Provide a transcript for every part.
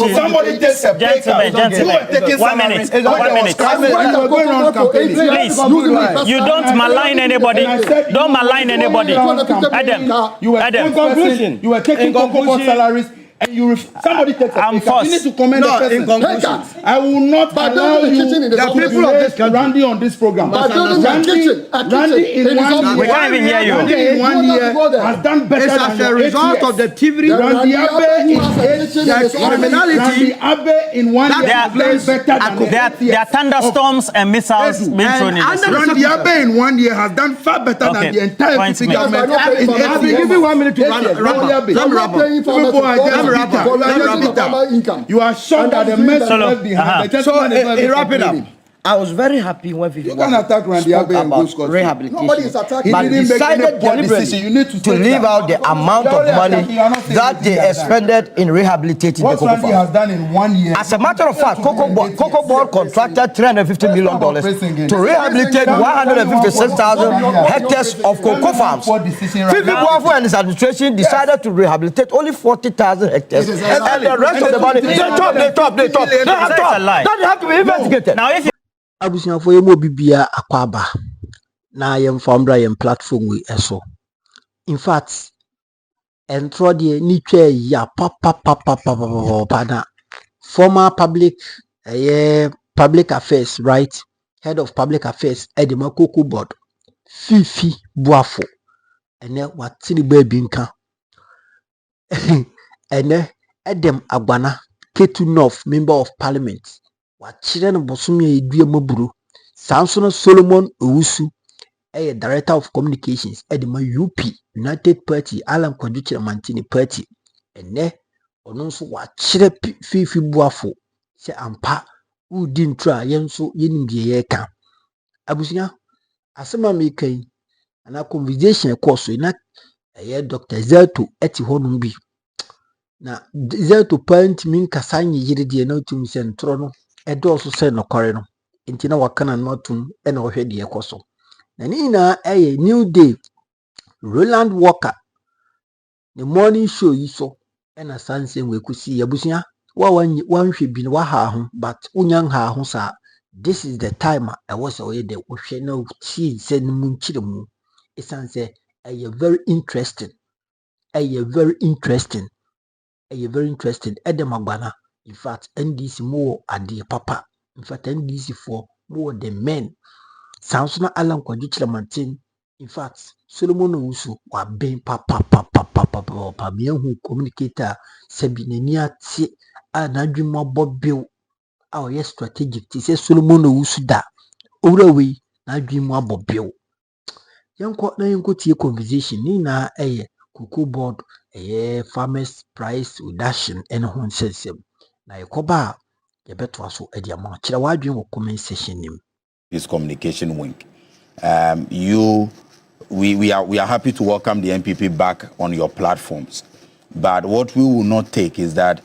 Somebody takes a break. Gentlemen, 1 minute. Please, you don't malign anybody. Don't malign anybody. Adam, you were taking conclusion salaries. And somebody takes a break. You need to comment the person. In conclusion, I will not allow you to relate Randy on this program. Randy in 1 year. We can't even hear you. Randy in 1 year has done better than as a result of the TV. Randy Abe in 1 year has done better than there are thunderstorms and missiles being thrown in the sea. Randy Abe in 1 year has done far better than the entire PPP government. Give me 1 minute to wrap up. You are shocked at the mess left behind. So, wrap it up. I was very happy when Fifi spoke about rehabilitation. Nobody is attacking. But decided deliberately to leave out the amount of money that they expended in rehabilitating the cocoa farm. Has done in 1 year. As a matter of fact, Cocoa Board contracted $350 million to rehabilitate 156,000 hectares of cocoa farms. Fifi Boafo and his administration decided to rehabilitate only 40,000 hectares. And the rest of the money, they top. That have to be investigated. Now, if Abusia for yemo bibia akwaba na yem founder yem platform we eso. In fact, entro de ni twa ya papa na former public affairs, right? Head of public affairs Edem Cocoa Board Fifi Boafo ene watini baby nka ene Edem Agbana Ketu North member of parliament Wachire Bosumi Edue Moburu Samson Solomon Owusu director of communications Edema UP United Party Alam Kwajuchira Mantini Party ene ononso wachire Fifi Boafo se ampa udin tra yenso yenimdie yeka abusia asema mekai ana conversation course na Dr. Zato eti honum bi na Zato point min kasanye yiride na otum se ntro no edo so se no kore no nti na wakana no atum e na ohwe de ekoso na ni na New Day Roland Walker the morning show yi so e na sanse wekusi abusia wanhwe bi wa ha ho but unyan ha ho sa this is the time I was away the ohwe na ti se no munchire mu esanse very interesting very interesting Edem Agbana in fact NDC more ade papa in fact NDC for more the men Samson Alam Kwajuchira Mantin in fact Solomon Owusu wa ben papa mihu communicator sebinani ati anadwuma bobil our yes strategic ti say Solomon Owusu da owrawe na adwuma bobil yanko tie conversation ni na Cocoa Board farmers price reduction and hon sensem na yekoba yebeto aso ediama kira wadwen wo comment section nim this communication wing we are happy to welcome the NPP back on your platforms, but what we will not take is that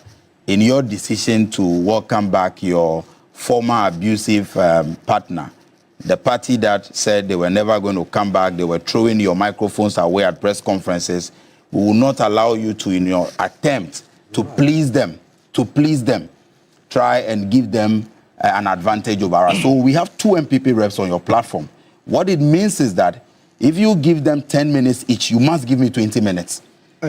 in your decision to welcome back your former abusive partner, the party that said they were never going to come back, they were throwing your microphones away at press conferences, we will not allow you to, in your attempt to please them, try and give them an advantage over us. So we have 2 NPP reps on your platform. What it means is that if you give them 10 minutes each, you must give me 20 minutes.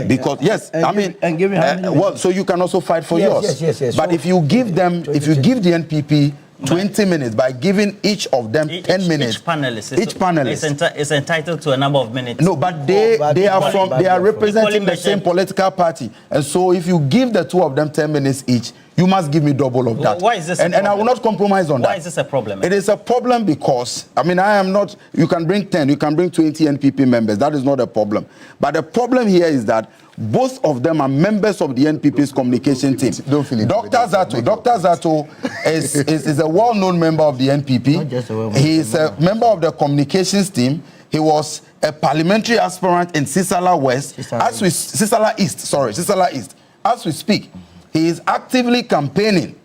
Because and give me well, so you can also fight for yours. Yes. But if you give them, if you give the NPP 20 minutes by giving each of them 10 minutes, each panelist is entitled to a number of minutes. No, but they are representing the same political party, and so if you give the 2 of them 10 minutes each, you must give me double of that. Why is this? And I will not compromise on that. Why is this a problem? It is a problem because I am not. You can bring 10, you can bring 20 NPP members. That is not a problem. But the problem here is that both of them are members of the NPP's communication team. Don't feel it. Dr. Zato is a well-known member of the NPP. He is a member of the communications team. He was a parliamentary aspirant in Sisala West, Sisala East. As we speak, he is actively campaigning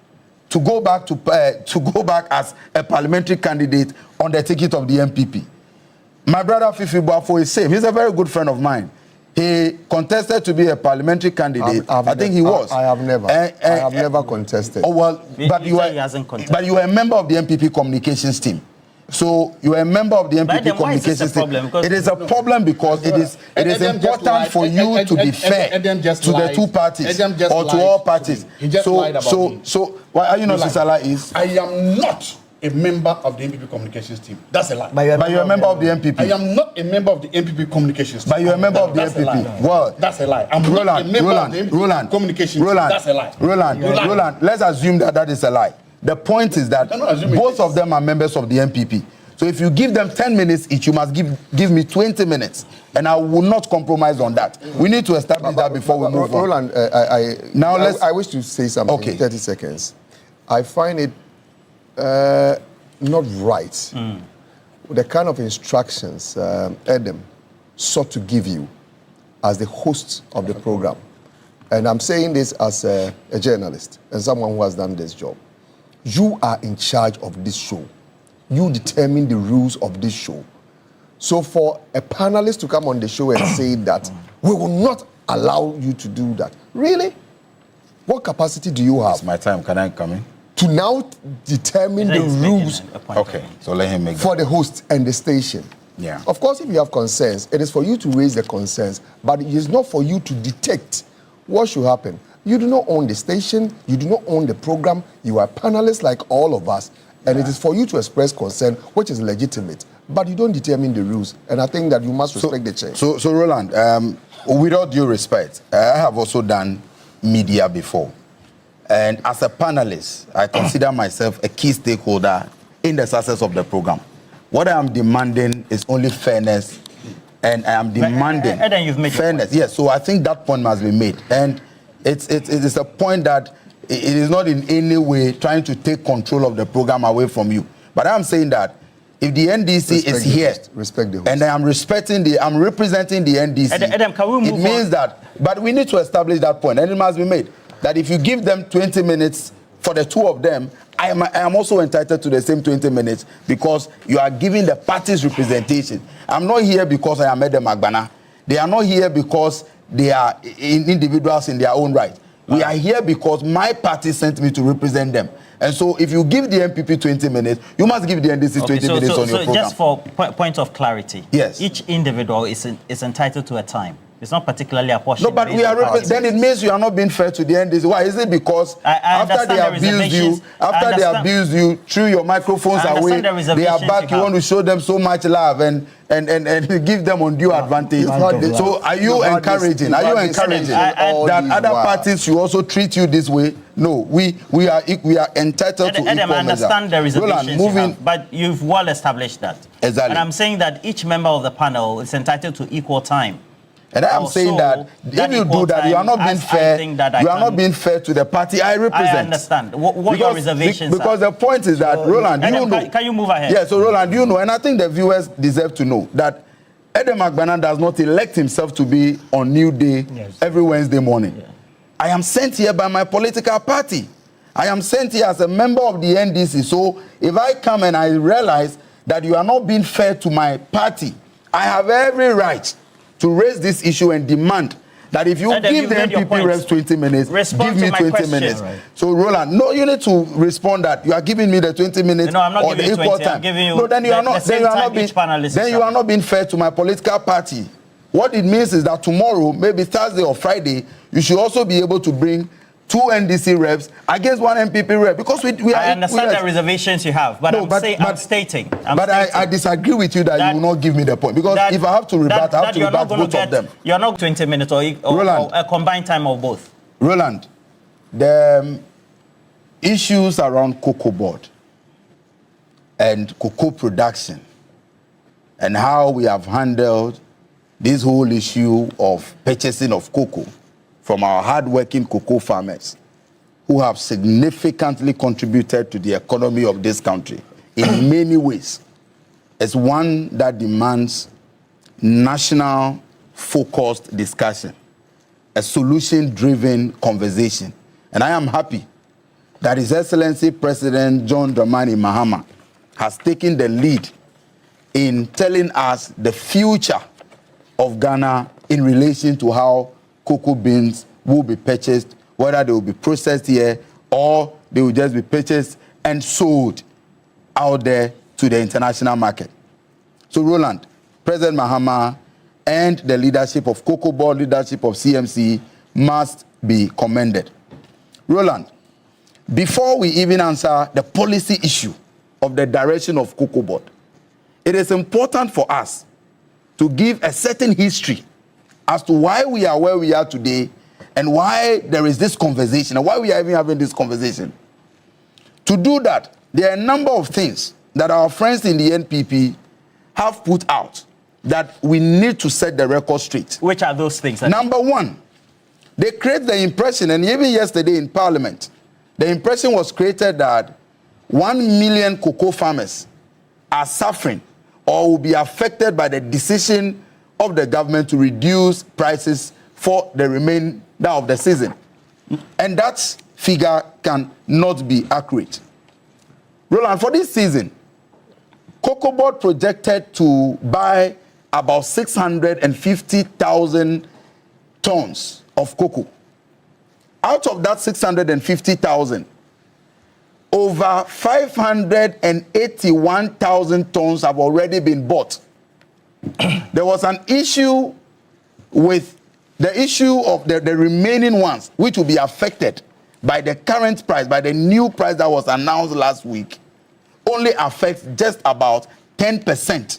to go back as a parliamentary candidate on the ticket of the NPP. My brother Fifi Boafo is safe. He's a very good friend of mine. He contested to be a parliamentary candidate. I think he was. I have never. I have never contested. Oh well, but you are a member of the NPP communications team. So you are a member of the NPP communications team. It is a problem because it is important for you to be fair to the two parties or to all parties. So why are you not Sisala is? I am not a member of the NPP communications team. That's a lie. But you're a member of the NPP. I am not a member of the NPP communications team. But you're a member of the NPP. Well, that's a lie. I'm not a member of the NPP communications team. That's a lie. Roland, let's assume that is a lie. The point is that both of them are members of the NPP. So if you give them 10 minutes each, you must give me 20 minutes. And I will not compromise on that. We need to establish that before we move on. Roland, I wish to say something. Okay. 30 seconds. I find it not right. The kind of instructions Edem sought to give you as the host of the program. And I'm saying this as a journalist and someone who has done this job. You are in charge of this show. You determine the rules of this show. So for a panelist to come on the show and say that we will not allow you to do that. Really? What capacity do you have? It's my time. Can I come in? To now determine the rules. Okay, so let him make for the host and the station. Yeah. Of course, if you have concerns, it is for you to raise the concerns, but it is not for you to detect what should happen. You do not own the station, you do not own the program, you are panelists like all of us, and it is for you to express concern, which is legitimate, but you don't determine the rules, and I think that you must respect the change. So Roland, with all due respect, I have also done media before. And as a panelist, I consider myself a key stakeholder in the success of the program. What I am demanding is only fairness, and I am demanding fairness. Yes, so I think that point must be made. And it is a point that it is not in any way trying to take control of the program away from you. But I am saying that if the NDC is here, and I am representing the NDC, Edem, can we move it means that, but we need to establish that point, and it must be made. That if you give them 20 minutes for the two of them, I am also entitled to the same 20 minutes because you are giving the party's representation. I'm not here because I am Edem Agbana. They are not here because they are individuals in their own right. We are here because my party sent me to represent them. And so if you give the NPP 20 minutes, you must give the NDC 20 minutes on your program. So just for point of clarity, yes, each individual is entitled to a time. It's not particularly apportioned. No, but we are then it means you are not being fair to the NDC. Why is it? Because after they abuse you, threw your microphones away, they are back. You want to show them so much love and give them undue advantage. So are you encouraging? Are you encouraging that other parties should also treat you this way? No, we are entitled to equal measure. I understand the reservations you have, but you've well established that. Exactly. And I'm saying that each member of the panel is entitled to equal time. And I am saying that if you do that, you are not being fair. You are not being fair to the party I represent. I understand. What your reservations are. Because the point is that, Roland, you know. Can you move ahead? Yeah, so Roland, you know, and I think the viewers deserve to know that Edem Agbana does not elect himself to be on New Day every Wednesday morning. Yeah. I am sent here by my political party. I am sent here as a member of the NDC. So if I come and I realize that you are not being fair to my party, I have every right to raise this issue and demand that if you give the NPP reps 20 minutes, give me 20 minutes. Right. So, Roland, no, you need to respond that you are giving me the 20 minutes or the equal time. No, then you are not being fair to my political party. What it means is that tomorrow, maybe Thursday or Friday, you should also be able to bring 2 NDC reps against 1 NPP rep, because we are. I understand the reservations you have, but I'm stating. I disagree with you that you will not give me the point, because if I have to rebut, I have to rebut both of them. You're not 20 minutes or a combined time of both. Roland, the issues around cocoa board and cocoa production and how we have handled this whole issue of purchasing of cocoa from our hard-working cocoa farmers who have significantly contributed to the economy of this country in many ways, is one that demands national focused discussion, a solution-driven conversation. And I am happy that His Excellency President John Dramani Mahama has taken the lead in telling us the future of Ghana in relation to how cocoa beans will be purchased, whether they will be processed here or they will just be purchased and sold out there to the international market. So Roland, President Mahama and the leadership of Cocoa Board, leadership of CMC must be commended. Roland, before we even answer the policy issue of the direction of Cocoa Board, it is important for us to give a certain history as to why we are where we are today and why there is this conversation and why we are even having this conversation. To do that, there are a number of things that our friends in the NPP have put out that we need to set the record straight. Which are those things? Number one, they create the impression, and even yesterday in Parliament, the impression was created that 1 million cocoa farmers are suffering or will be affected by the decision of the government to reduce prices for the remainder of the season. And that figure cannot be accurate. Roland, for this season, Cocoa Board projected to buy about 650,000 tons of cocoa. Out of that 650,000, over 581,000 tons have already been bought. There was an issue with the issue of the remaining ones, which will be affected by the current price, by the new price that was announced last week, only affects just about 10%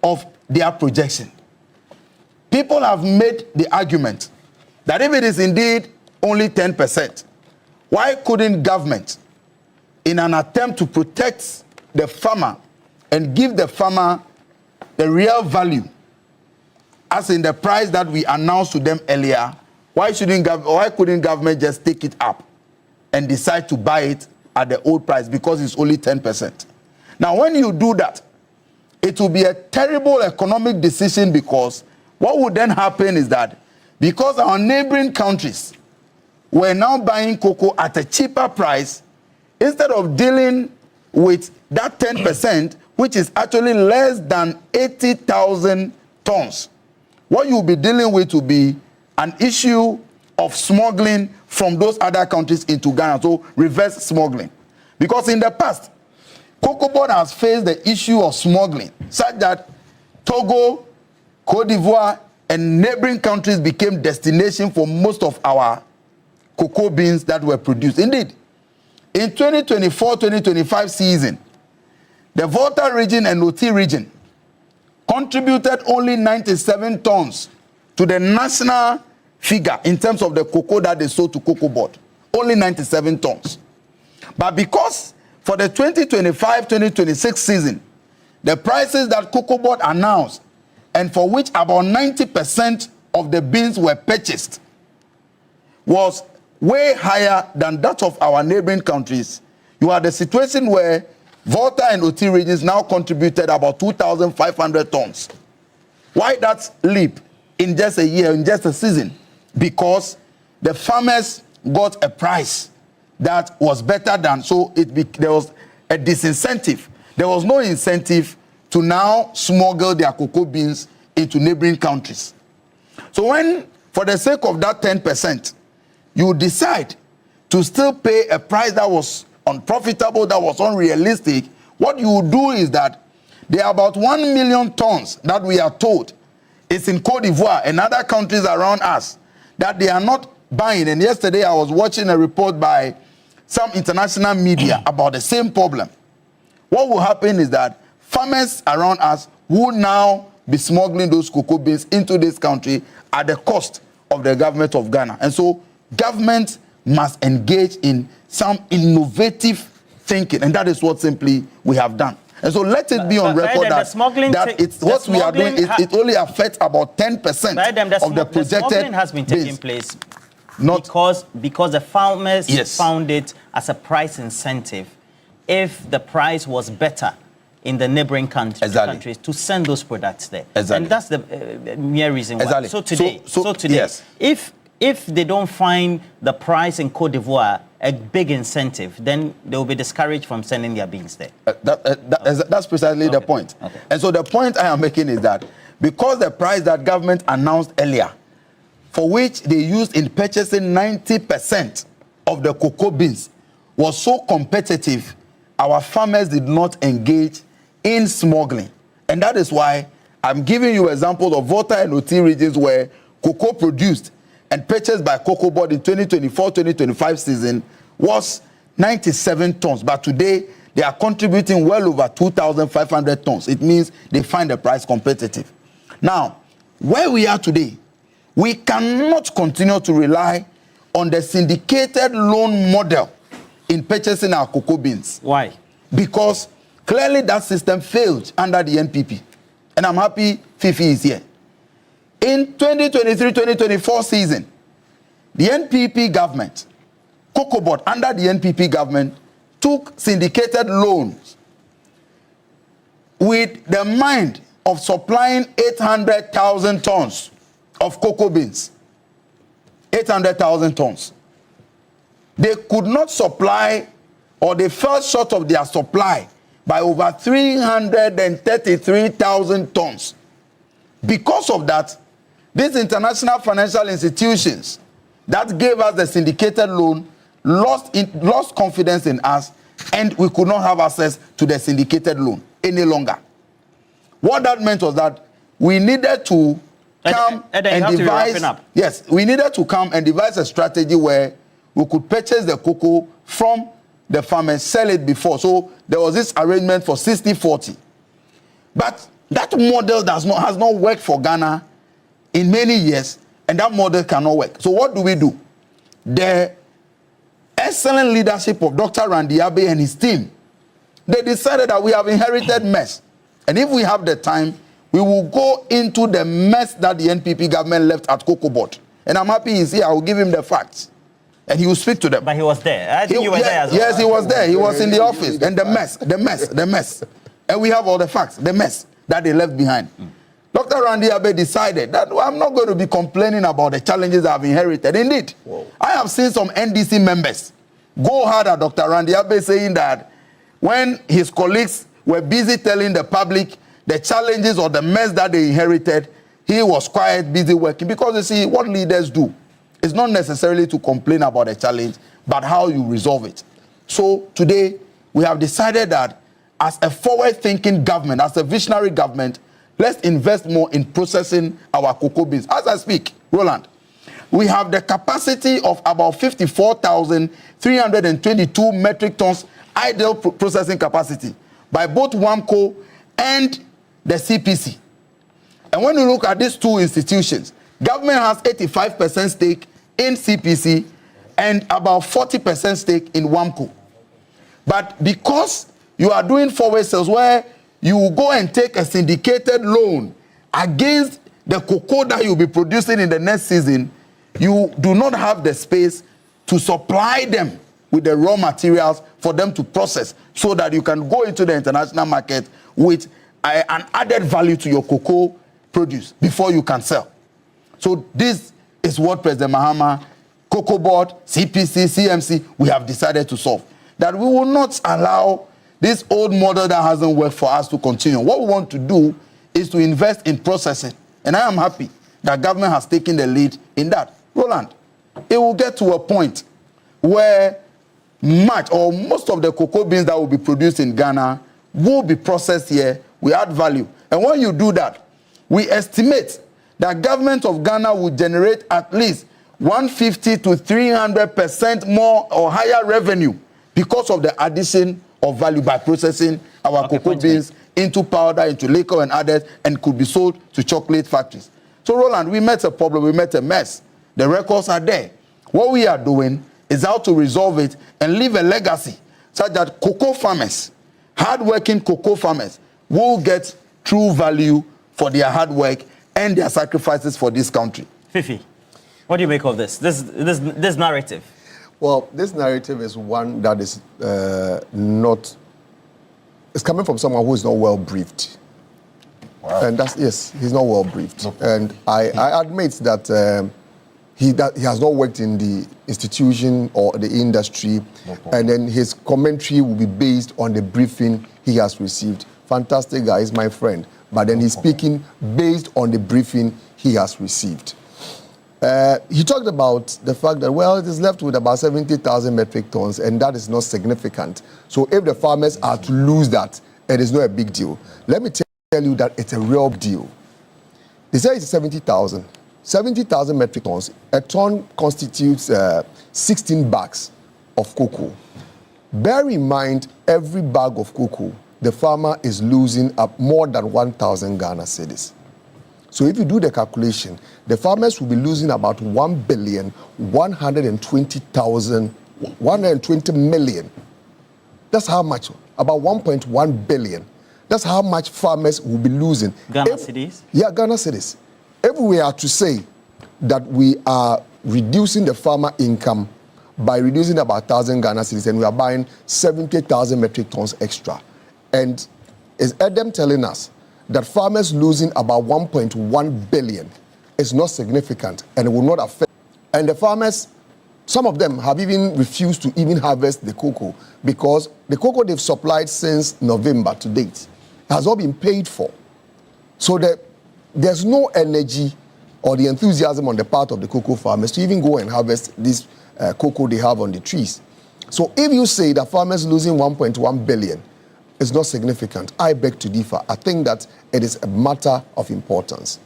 of their projection. People have made the argument that if it is indeed only 10%, why couldn't government, in an attempt to protect the farmer and give the farmer the real value, as in the price that we announced to them earlier, why couldn't government just take it up and decide to buy it at the old price because it's only 10%? Now, when you do that, it will be a terrible economic decision, because what would then happen is that because our neighboring countries were now buying cocoa at a cheaper price, instead of dealing with that 10%, which is actually less than 80,000 tons, what you'll be dealing with will be an issue of smuggling from those other countries into Ghana, so reverse smuggling. Because in the past, Cocoa Board has faced the issue of smuggling, such that Togo, Cote d'Ivoire, and neighboring countries became destination for most of our cocoa beans that were produced. Indeed, in 2024-2025 season, the Volta region and Oti region contributed only 97 tons to the national figure in terms of the cocoa that they sold to Cocoa Board. Only 97 tons. But because for the 2025-2026 season, the prices that Cocoa Board announced, and for which about 90% of the beans were purchased, was way higher than that of our neighboring countries, you had a situation where Volta and Oti regions now contributed about 2,500 tons. Why that leap in just a year, in just a season? Because the farmers got a price that was better than, so there was a disincentive. There was no incentive to now smuggle their cocoa beans into neighboring countries. So when, for the sake of that 10%, you decide to still pay a price that was unprofitable, that was unrealistic, what you do is that there are about 1 million tons that we are told is in Cote d'Ivoire and other countries around us that they are not buying. And yesterday I was watching a report by some international media about the same problem. What will happen is that farmers around us will now be smuggling those cocoa beans into this country at the cost of the government of Ghana. And so government must engage in some innovative thinking, and that is what simply we have done. And so let it be on record that it's what we are doing. It only affects about 10% of the projected. The smuggling has been taking place because the farmers found it as a price incentive. If the price was better in the neighboring countries to send those products there, and that's the mere reason why. So today, if they don't find the price in Cote d'Ivoire a big incentive, then they will be discouraged from sending their beans there. That's precisely the point. Okay. And so the point I am making is that because the price that government announced earlier, for which they used in purchasing 90% of the cocoa beans, was so competitive, our farmers did not engage in smuggling. And that is why I'm giving you examples of Volta and Oti regions where cocoa produced and purchased by Cocoa Board in 2024-2025 season was 97 tons. But today, they are contributing well over 2,500 tons. It means they find the price competitive. Now, where we are today, we cannot continue to rely on the syndicated loan model in purchasing our cocoa beans. Why? Because clearly that system failed under the NPP. And I'm happy Fifi is here. In 2023-2024 season, the NPP government, Cocoa Board under the NPP government, took syndicated loans with the mind of supplying 800,000 tons of cocoa beans. 800,000 tons. They could not supply, or they fell short of their supply by over 333,000 tons. Because of that, these international financial institutions that gave us the syndicated loan lost confidence in us, and we could not have access to the syndicated loan any longer. What that meant was that we needed to come and devise. Yes, we needed to come and devise a strategy where we could purchase the cocoa from the farmers, sell it before. So there was this arrangement for 60-40. But that model has not worked for Ghana in many years, and that model cannot work. So what do? The excellent leadership of Dr. Randy Abe and his team, they decided that we have inherited mess. And if we have the time, we will go into the mess that the NPP government left at Cocoa Board. And I'm happy he's here. I will give him the facts. And he will speak to them. But he was there. I think you were there as well. Yes, he was there. He was in the office. And the mess. And we have all the facts, the mess that they left behind. Dr. Randy Abe decided that I'm not going to be complaining about the challenges I've inherited. Indeed, I have seen some NDC members go hard at Dr. Randy Abe, saying that when his colleagues were busy telling the public the challenges or the mess that they inherited, he was quiet, busy working. Because you see, what leaders do is not necessarily to complain about a challenge, but how you resolve it. So today, we have decided that as a forward-thinking government, as a visionary government, let's invest more in processing our cocoa beans. As I speak, Roland, we have the capacity of about 54,322 metric tons idle processing capacity by both WAMCO and the CPC. And when you look at these two institutions, government has 85% stake in CPC and about 40% stake in WAMCO. But because you are doing forward sales where you will go and take a syndicated loan against the cocoa that you'll be producing in the next season, you do not have the space to supply them with the raw materials for them to process so that you can go into the international market with an added value to your cocoa produce before you can sell. So this is what President Mahama, Cocoa Board, CPC, CMC, we have decided to solve. That we will not allow this old model that hasn't worked for us to continue. What we want to do is to invest in processing. And I am happy that government has taken the lead in that. Roland, it will get to a point where much or most of the cocoa beans that will be produced in Ghana will be processed here. We add value. And when you do that, we estimate that government of Ghana will generate at least 150 to 300% more or higher revenue because of the addition of value by processing our cocoa beans into powder, into liquor and others, and could be sold to chocolate factories. So, Roland, we met a problem, we met a mess. The records are there. What we are doing is how to resolve it and leave a legacy such that cocoa farmers, hard-working cocoa farmers, will get true value for their hard work and their sacrifices for this country. Fifi, what do you make of this narrative? Well, this narrative is one that is it's coming from someone who is not well briefed. Wow. And that's, yes, he's not well briefed. Okay. And I admit that he has not worked in the institution or the industry, and then his commentary will be based on the briefing he has received. Fantastic guy, he's my friend, but then he's speaking based on the briefing he has received. He talked about the fact that, well, it is left with about 70,000 metric tons, and that is not significant. So if the farmers are to lose that, it is not a big deal. Let me tell you that it's a real deal. They say it's 70,000. 70,000 metric tons. A ton constitutes 16 bags of cocoa. Bear in mind, every bag of cocoa, the farmer is losing up more than 1,000 Ghana cedis. So if you do the calculation, the farmers will be losing about 120 million. That's how much? About 1.1 billion. That's how much farmers will be losing. Ghana cedis? Yeah, Ghana cedis. If we are to say that we are reducing the farmer income by reducing about 1,000 Ghana cedis, and we are buying 70,000 metric tons extra, and is Edem telling us that farmers losing about 1.1 billion is not significant and it will not affect. And the farmers, some of them have even refused to even harvest the cocoa because the cocoa they've supplied since November to date has not been paid for. So there's no energy or the enthusiasm on the part of the cocoa farmers to even go and harvest this cocoa they have on the trees. So if you say that farmers losing 1.1 billion is not significant, I beg to differ. I think that it is a matter of importance.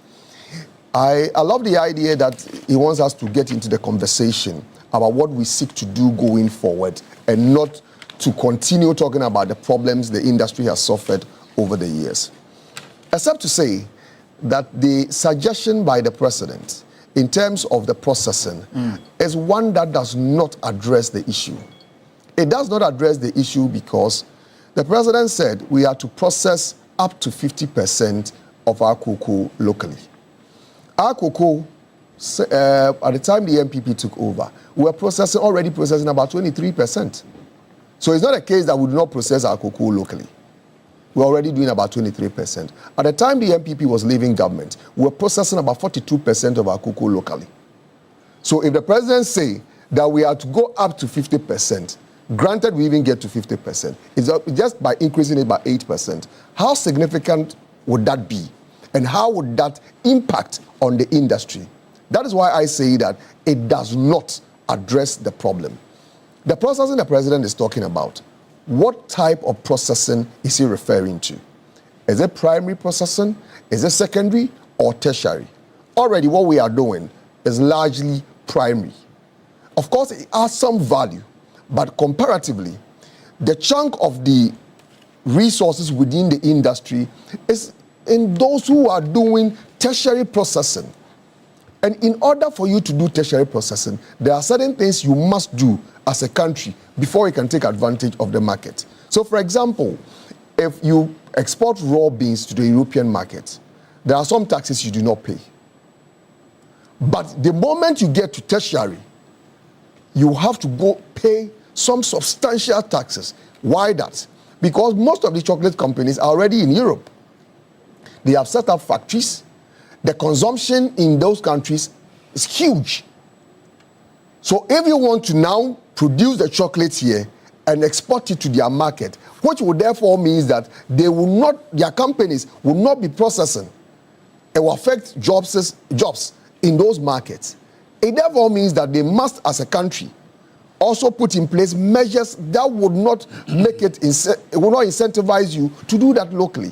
I love the idea that he wants us to get into the conversation about what we seek to do going forward and not to continue talking about the problems the industry has suffered over the years. Except to say that the suggestion by the president in terms of the processing is one that does not address the issue. It does not address the issue because the president said we are to process up to 50% of our cocoa locally. Our cocoa, at the time the NPP took over, we were already processing about 23%. So it's not a case that we do not process our cocoa locally. We're already doing about 23%. At the time the NPP was leaving government, we were processing about 42% of our cocoa locally. So if the president say that we are to go up to 50%, granted we even get to 50%, it's just by increasing it by 8%, how significant would that be? And how would that impact on the industry? That is why I say that it does not address the problem. The processing the president is talking about, what type of processing is he referring to? Is it primary processing? Is it secondary or tertiary? Already what we are doing is largely primary. Of course, it has some value, but comparatively, the chunk of the resources within the industry is in those who are doing tertiary processing. And in order for you to do tertiary processing, there are certain things you must do as a country before you can take advantage of the market. So, for example, if you export raw beans to the European market, there are some taxes you do not pay. But the moment you get to tertiary, you have to go pay some substantial taxes. Why that? Because most of the chocolate companies are already in Europe. They have set up factories. The consumption in those countries is huge. So if you want to now produce the chocolate here and export it to their market, which would therefore means that their companies will not be processing, it will affect jobs in those markets. It therefore means that they must, as a country, also put in place measures that would not make it will not incentivize you to do that locally.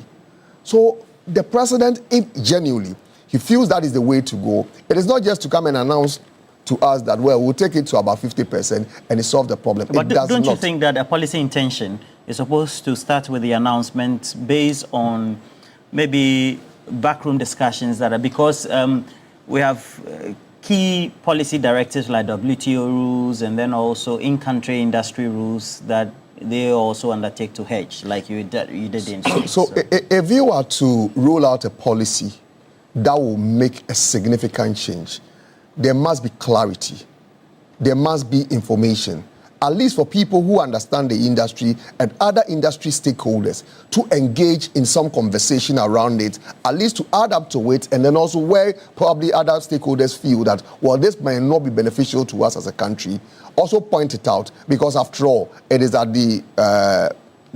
So the president, if genuinely he feels that is the way to go, it is not just to come and announce to us that, well, we'll take it to about 50% and it solve the problem. But don't you think that a policy intention is supposed to start with the announcement based on maybe backroom discussions that are, because we have key policy directives like WTO rules and then also in-country industry rules that they also undertake to hedge, like you did in States. So if you are to roll out a policy that will make a significant change, there must be clarity, there must be information, at least for people who understand the industry and other industry stakeholders to engage in some conversation around it, at least to add up to it, and then also where probably other stakeholders feel that, well, this may not be beneficial to us as a country, also point it out, because after all, it is at the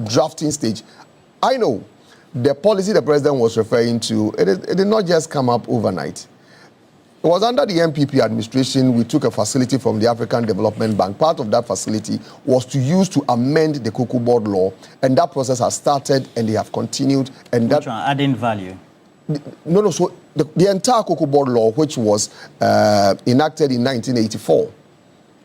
drafting stage. I know the policy the president was referring to, it did not just come up overnight. It was under the NPP administration, we took a facility from the African Development Bank. Part of that facility was to use to amend the Cocoa Board law, and that process has started and they have continued. And which one? Adding value? No, so the entire Cocoa Board law, which was enacted in 1984,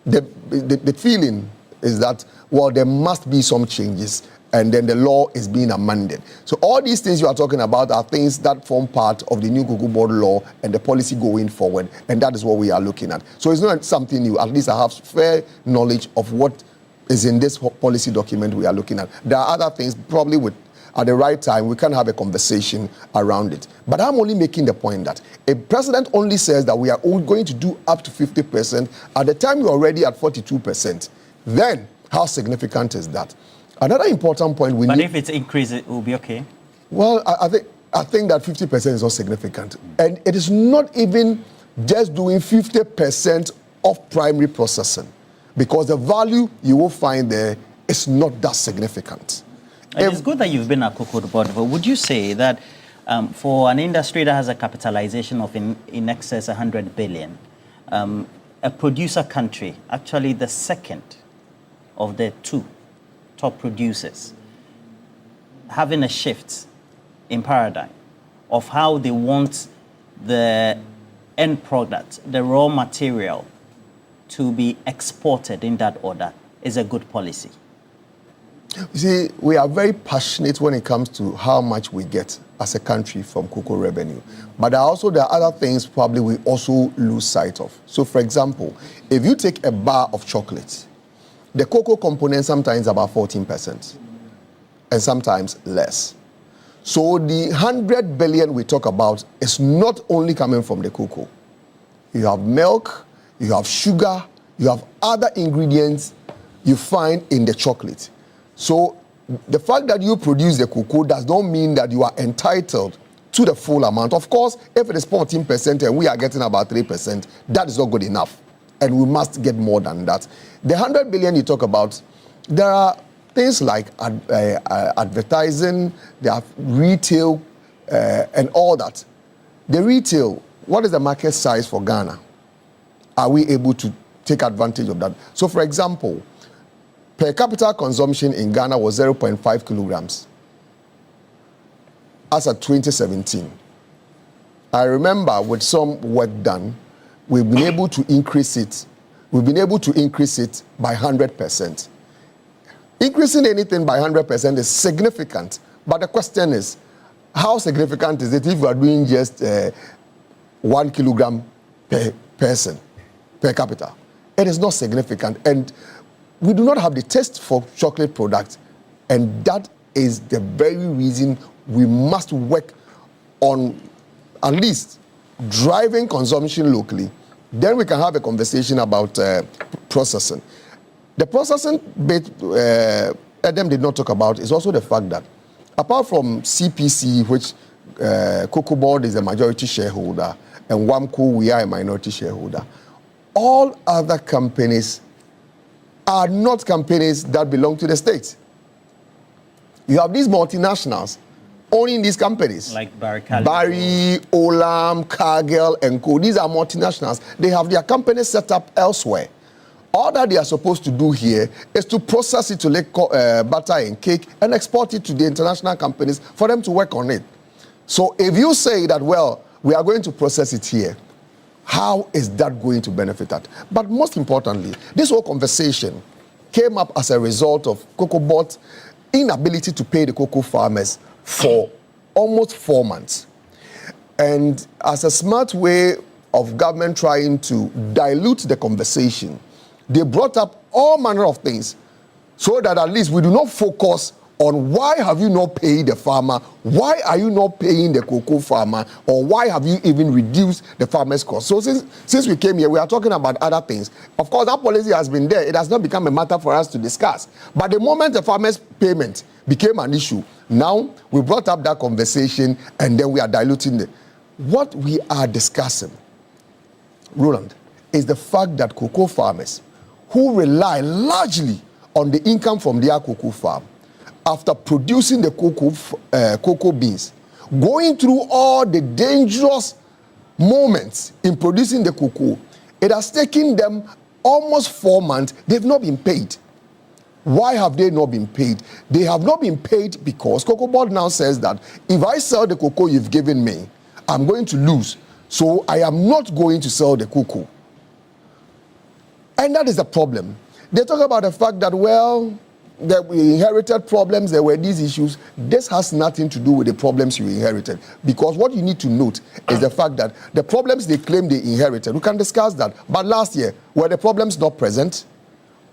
the feeling is that, well, there must be some changes, and then the law is being amended. So all these things you are talking about are things that form part of the new Cocoa Board law and the policy going forward, and that is what we are looking at. So it's not something new. At least I have fair knowledge of what is in this policy document we are looking at. There are other things, probably at the right time, we can have a conversation around it. But I'm only making the point that a president only says that we are going to do up to 50%. At the time, you're already at 42%. Then, how significant is that? Another important point we need... But if it's increased, it will be okay? Well, I think that 50% is not significant. And it is not even just doing 50% of primary processing, because the value you will find there is not that significant. It's good that you've been at Cocoa Board, but would you say that for an industry that has a capitalization of in excess of 100 billion, a producer country, actually the second of the two top producers, having a shift in paradigm of how they want the end product, the raw material, to be exported in that order is a good policy? You see, we are very passionate when it comes to how much we get as a country from cocoa revenue. But there are other things probably we also lose sight of. So, for example, if you take a bar of chocolate, the cocoa component sometimes about 14%, and sometimes less. So the 100 billion we talk about is not only coming from the cocoa. You have milk, you have sugar, you have other ingredients you find in the chocolate. So the fact that you produce the cocoa does not mean that you are entitled to the full amount. Of course, if it is 14% and we are getting about 3%, that is not good enough. And we must get more than that. The 100 billion you talk about, there are things like advertising, there are retail, and all that. The retail, what is the market size for Ghana? Are we able to take advantage of that? So, for example, per capita consumption in Ghana was 0.5 kilograms as of 2017. I remember with some work done, we've been able to increase it. We've been able to increase it by 100%. Increasing anything by 100% is significant. But the question is, how significant is it if you are doing just 1 kilogram per person, per capita? It is not significant. And we do not have the taste for chocolate products. And that is the very reason we must work on at least driving consumption locally. Then we can have a conversation about processing. The processing bit Edem did not talk about is also the fact that apart from CPC, which Cocoa Board is a majority shareholder, and WAMCO, we are a minority shareholder, all other companies are not companies that belong to the state. You have these multinationals owning these companies. Like Barry, Olam, Cargill, and Co. These are multinationals. They have their companies set up elsewhere. All that they are supposed to do here is to process it to make butter and cake and export it to the international companies for them to work on it. So if you say that, well, we are going to process it here, how is that going to benefit that? But most importantly, this whole conversation came up as a result of Cocoa Board's inability to pay the cocoa farmers for almost 4 months. And as a smart way of government trying to dilute the conversation, they brought up all manner of things so that at least we do not focus on why have you not paid the farmer, why are you not paying the cocoa farmer, or why have you even reduced the farmer's cost? So since we came here, we are talking about other things. Of course, that policy has been there. It has not become a matter for us to discuss. But the moment the farmer's payment became an issue, now we brought up that conversation and then we are diluting it. What we are discussing, Roland, is the fact that cocoa farmers who rely largely on the income from their cocoa farm, after producing the cocoa beans, going through all the dangerous moments in producing the cocoa, it has taken them almost 4 months. They've not been paid. Why have they not been paid? They have not been paid because Cocoa Board now says that if I sell the cocoa you've given me, I'm going to lose. So I am not going to sell the cocoa. And that is the problem. They talk about the fact that, well, that we inherited problems, there were these issues. This has nothing to do with the problems you inherited. Because what you need to note is the fact that the problems they claim they inherited, we can discuss that. But last year, were the problems not present?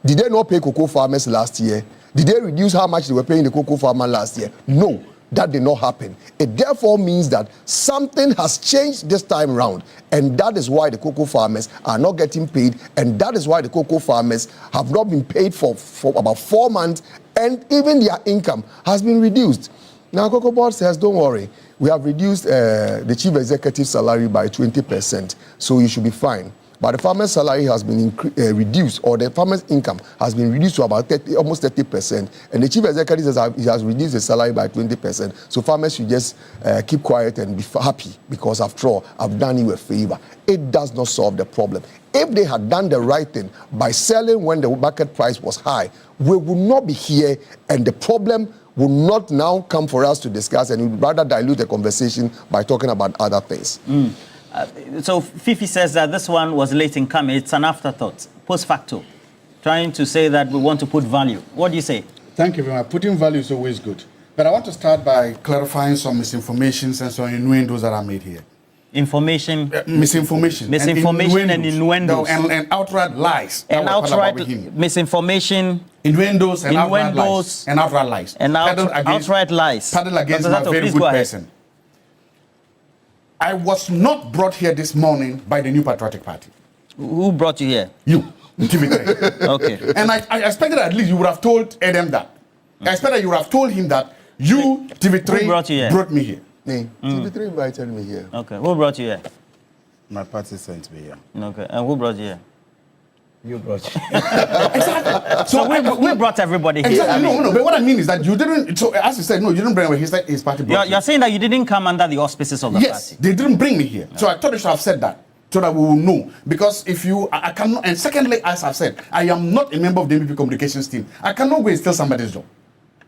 Did they not pay cocoa farmers last year? Did they reduce how much they were paying the cocoa farmer last year? No, that did not happen. It therefore means that something has changed this time round, and that is why the cocoa farmers are not getting paid, and that is why the cocoa farmers have not been paid for about 4 months, and even their income has been reduced. Now, Cocoa Board says, don't worry, we have reduced the chief executive salary by 20%, so you should be fine. But the farmer's salary has been reduced, or the farmer's income has been reduced to about almost 30%. And the chief executive says he has reduced the salary by 20%. So farmers should just keep quiet and be happy, because after all, I've done you a favor. It does not solve the problem. If they had done the right thing by selling when the market price was high, we would not be here, and the problem will not now come for us to discuss, and we'd rather dilute the conversation by talking about other things. So Fifi says that this one was late in coming. It's an afterthought, post facto, trying to say that we want to put value. What do you say? Thank you very much. Putting value is always good. But I want to start by clarifying some misinformations and some innuendos that are made here. Misinformation and innuendos. And outright lies. And outright misinformation. Innuendos and outright lies. And outright lies. And outright lies. Paddle against my very good person. I was not brought here this morning by the New Patriotic Party. Who brought you here? You, TV3. Okay. And I expected at least you would have told Edem that. I expected you would have told him that you, TV3, brought me here. TV3 invited me here. Okay. Who brought you here? My party sent me here. Okay. And who brought you here? You brought. Exactly. So we brought everybody here. Exactly. No. But what I mean is that you didn't. So as you said, no, you didn't bring me. He said his party brought you're saying that you didn't come under the auspices of the party. Yes, they didn't bring me here. No. So I thought you should have said that, so that we will know. Because if you, I cannot. And secondly, as I've said, I am not a member of the NPP communications team. I cannot go and steal somebody's job.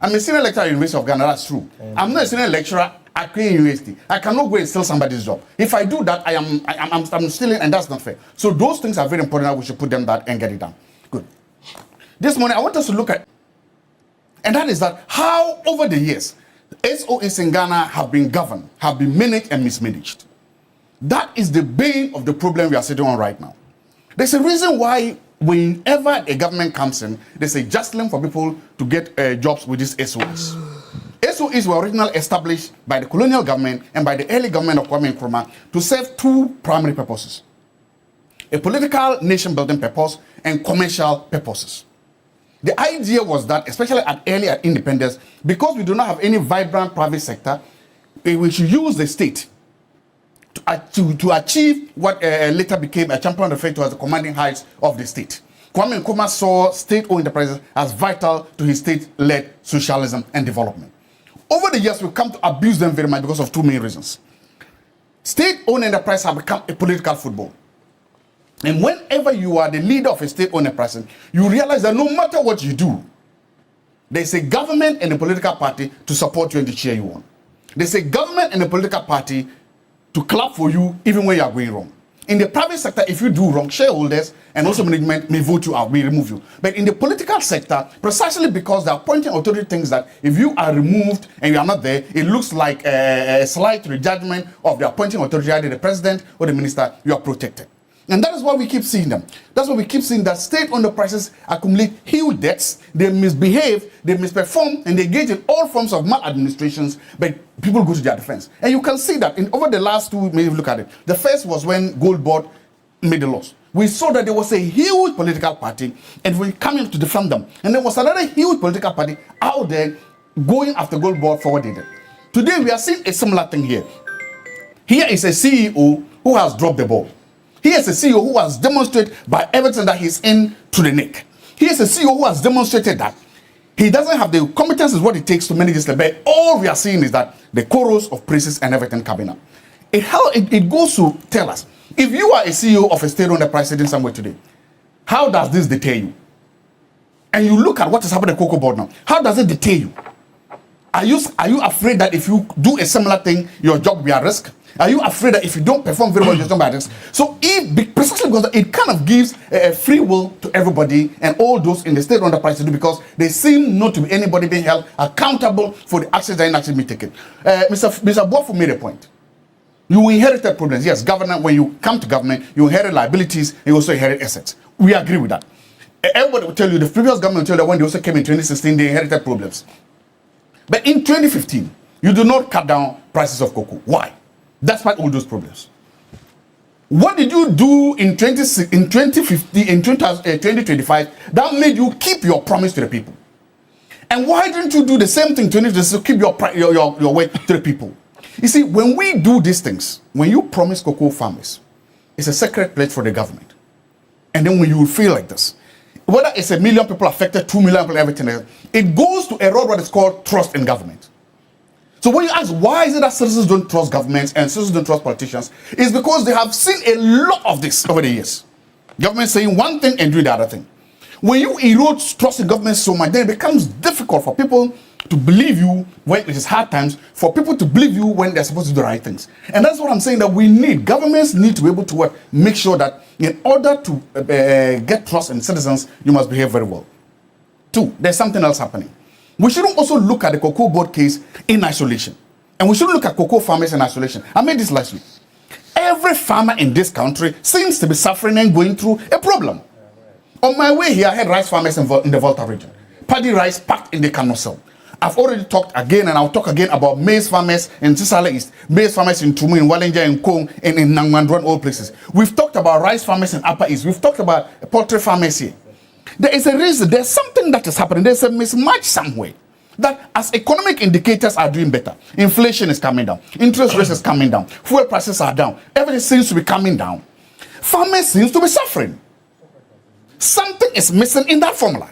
I'm a senior lecturer at the University of Ghana. That's true. I'm not a senior lecturer at Queen University. I cannot go and steal somebody's job. If I do that, I'm stealing, and that's not fair. So those things are very important. That we should put them that and get it done. Good. This morning, I want us to look at, and that is that how over the years, SOEs in Ghana have been governed, have been managed and mismanaged. That is the bane of the problem we are sitting on right now. There's a reason why whenever a government comes in, there's a jostling for people to get jobs with these SOEs. SOEs were originally established by the colonial government and by the early government of Kwame Nkrumah to serve two primary purposes: a political nation-building purpose and commercial purposes. The idea was that, especially at early independence, because we do not have any vibrant private sector, we should use the state to achieve what later became a champion referred to as the commanding heights of the state. Kwame Nkrumah saw state-owned enterprises as vital to his state-led socialism and development. Over the years, we've come to abuse them very much because of two main reasons. State-owned enterprises have become a political football. And whenever you are the leader of a state-owned enterprise, you realize that no matter what you do, there's a government and a political party to support you and to cheer you on. There's a government and a political party to clap for you even when you are going wrong. In the private sector, if you do wrong, shareholders and also management may vote you out, may remove you. But in the political sector, precisely because the appointing authority thinks that if you are removed and you are not there, it looks like a slight rejudgment of the appointing authority, either the president or the minister, you are protected. And that is why we keep seeing them. That's why we keep seeing that state-owned prices accumulate huge debts, they misbehave, they misperform, and they engage in all forms of maladministrations, but people go to their defense. And you can see that over the last two, maybe look at it. The first was when Gold Board made the laws. We saw that there was a huge political party, and we come in to defend them. And there was another huge political party out there going after Gold Board for what they did. Today, we are seeing a similar thing here. Here is a CEO who has dropped the ball. He is a CEO who has demonstrated by everything that he's in to the neck. He is a CEO who has demonstrated that he doesn't have the competences what it takes to manage this. But all we are seeing is that the chorus of praises and everything coming up. It goes to tell us, if you are a CEO of a state-owned price sitting somewhere today, how does this deter you? And you look at what is happening at Cocoa Board now. How does it deter you? Are you afraid that if you do a similar thing, your job will be at risk? Are you afraid that if you don't perform very well, you're going to be at risk? So, precisely because it kind of gives a free will to everybody and all those in the state under price to do, because they seem not to be anybody being held accountable for the actions that actually be taken. Mr. Boafo made a point. You inherited problems. Yes, governor, when you come to government, you inherit liabilities, you also inherit assets. We agree with that. Everybody will tell you, the previous government will tell you that when they also came in 2016, they inherited problems. But in 2015, you do not cut down prices of cocoa. Why? Despite all those problems. What did you do in 2050, in 2025 that made you keep your promise to the people? And why didn't you do the same thing to keep your word to the people? You see, when we do these things, when you promise cocoa farmers, it's a sacred pledge for the government. And then when you feel like this, whether it's 1 million people affected, 2 million people, everything else, it goes to erode what is called trust in government. So when you ask why is it that citizens don't trust governments and citizens don't trust politicians, it's because they have seen a lot of this over the years. Government saying one thing and doing the other thing. When you erode trust in government so much, then it becomes difficult for people to believe you when it is hard times, for people to believe you when they're supposed to do the right things. And that's what I'm saying, that we need, governments need to be able to make sure that in order to get trust in citizens, you must behave very well. Two, there's something else happening. We shouldn't also look at the cocoa board case in isolation. And we shouldn't look at cocoa farmers in isolation. I made this last week. Every farmer in this country seems to be suffering and going through a problem. On my way here, I had rice farmers in the Volta region. Paddy rice packed in the canoe. I've already talked again, and I'll talk again about maize farmers in Sisala East, maize farmers in Tumu, in Wallenja, in Kong, and in Nangwandron, all places. We've talked about rice farmers in Upper East. We've talked about poultry farmers here. There is a reason, there's something that is happening. There's a mismatch somewhere. That as economic indicators are doing better, inflation is coming down, interest rates is coming down, fuel prices are down, everything seems to be coming down. Farmers seems to be suffering. Something is missing in that formula.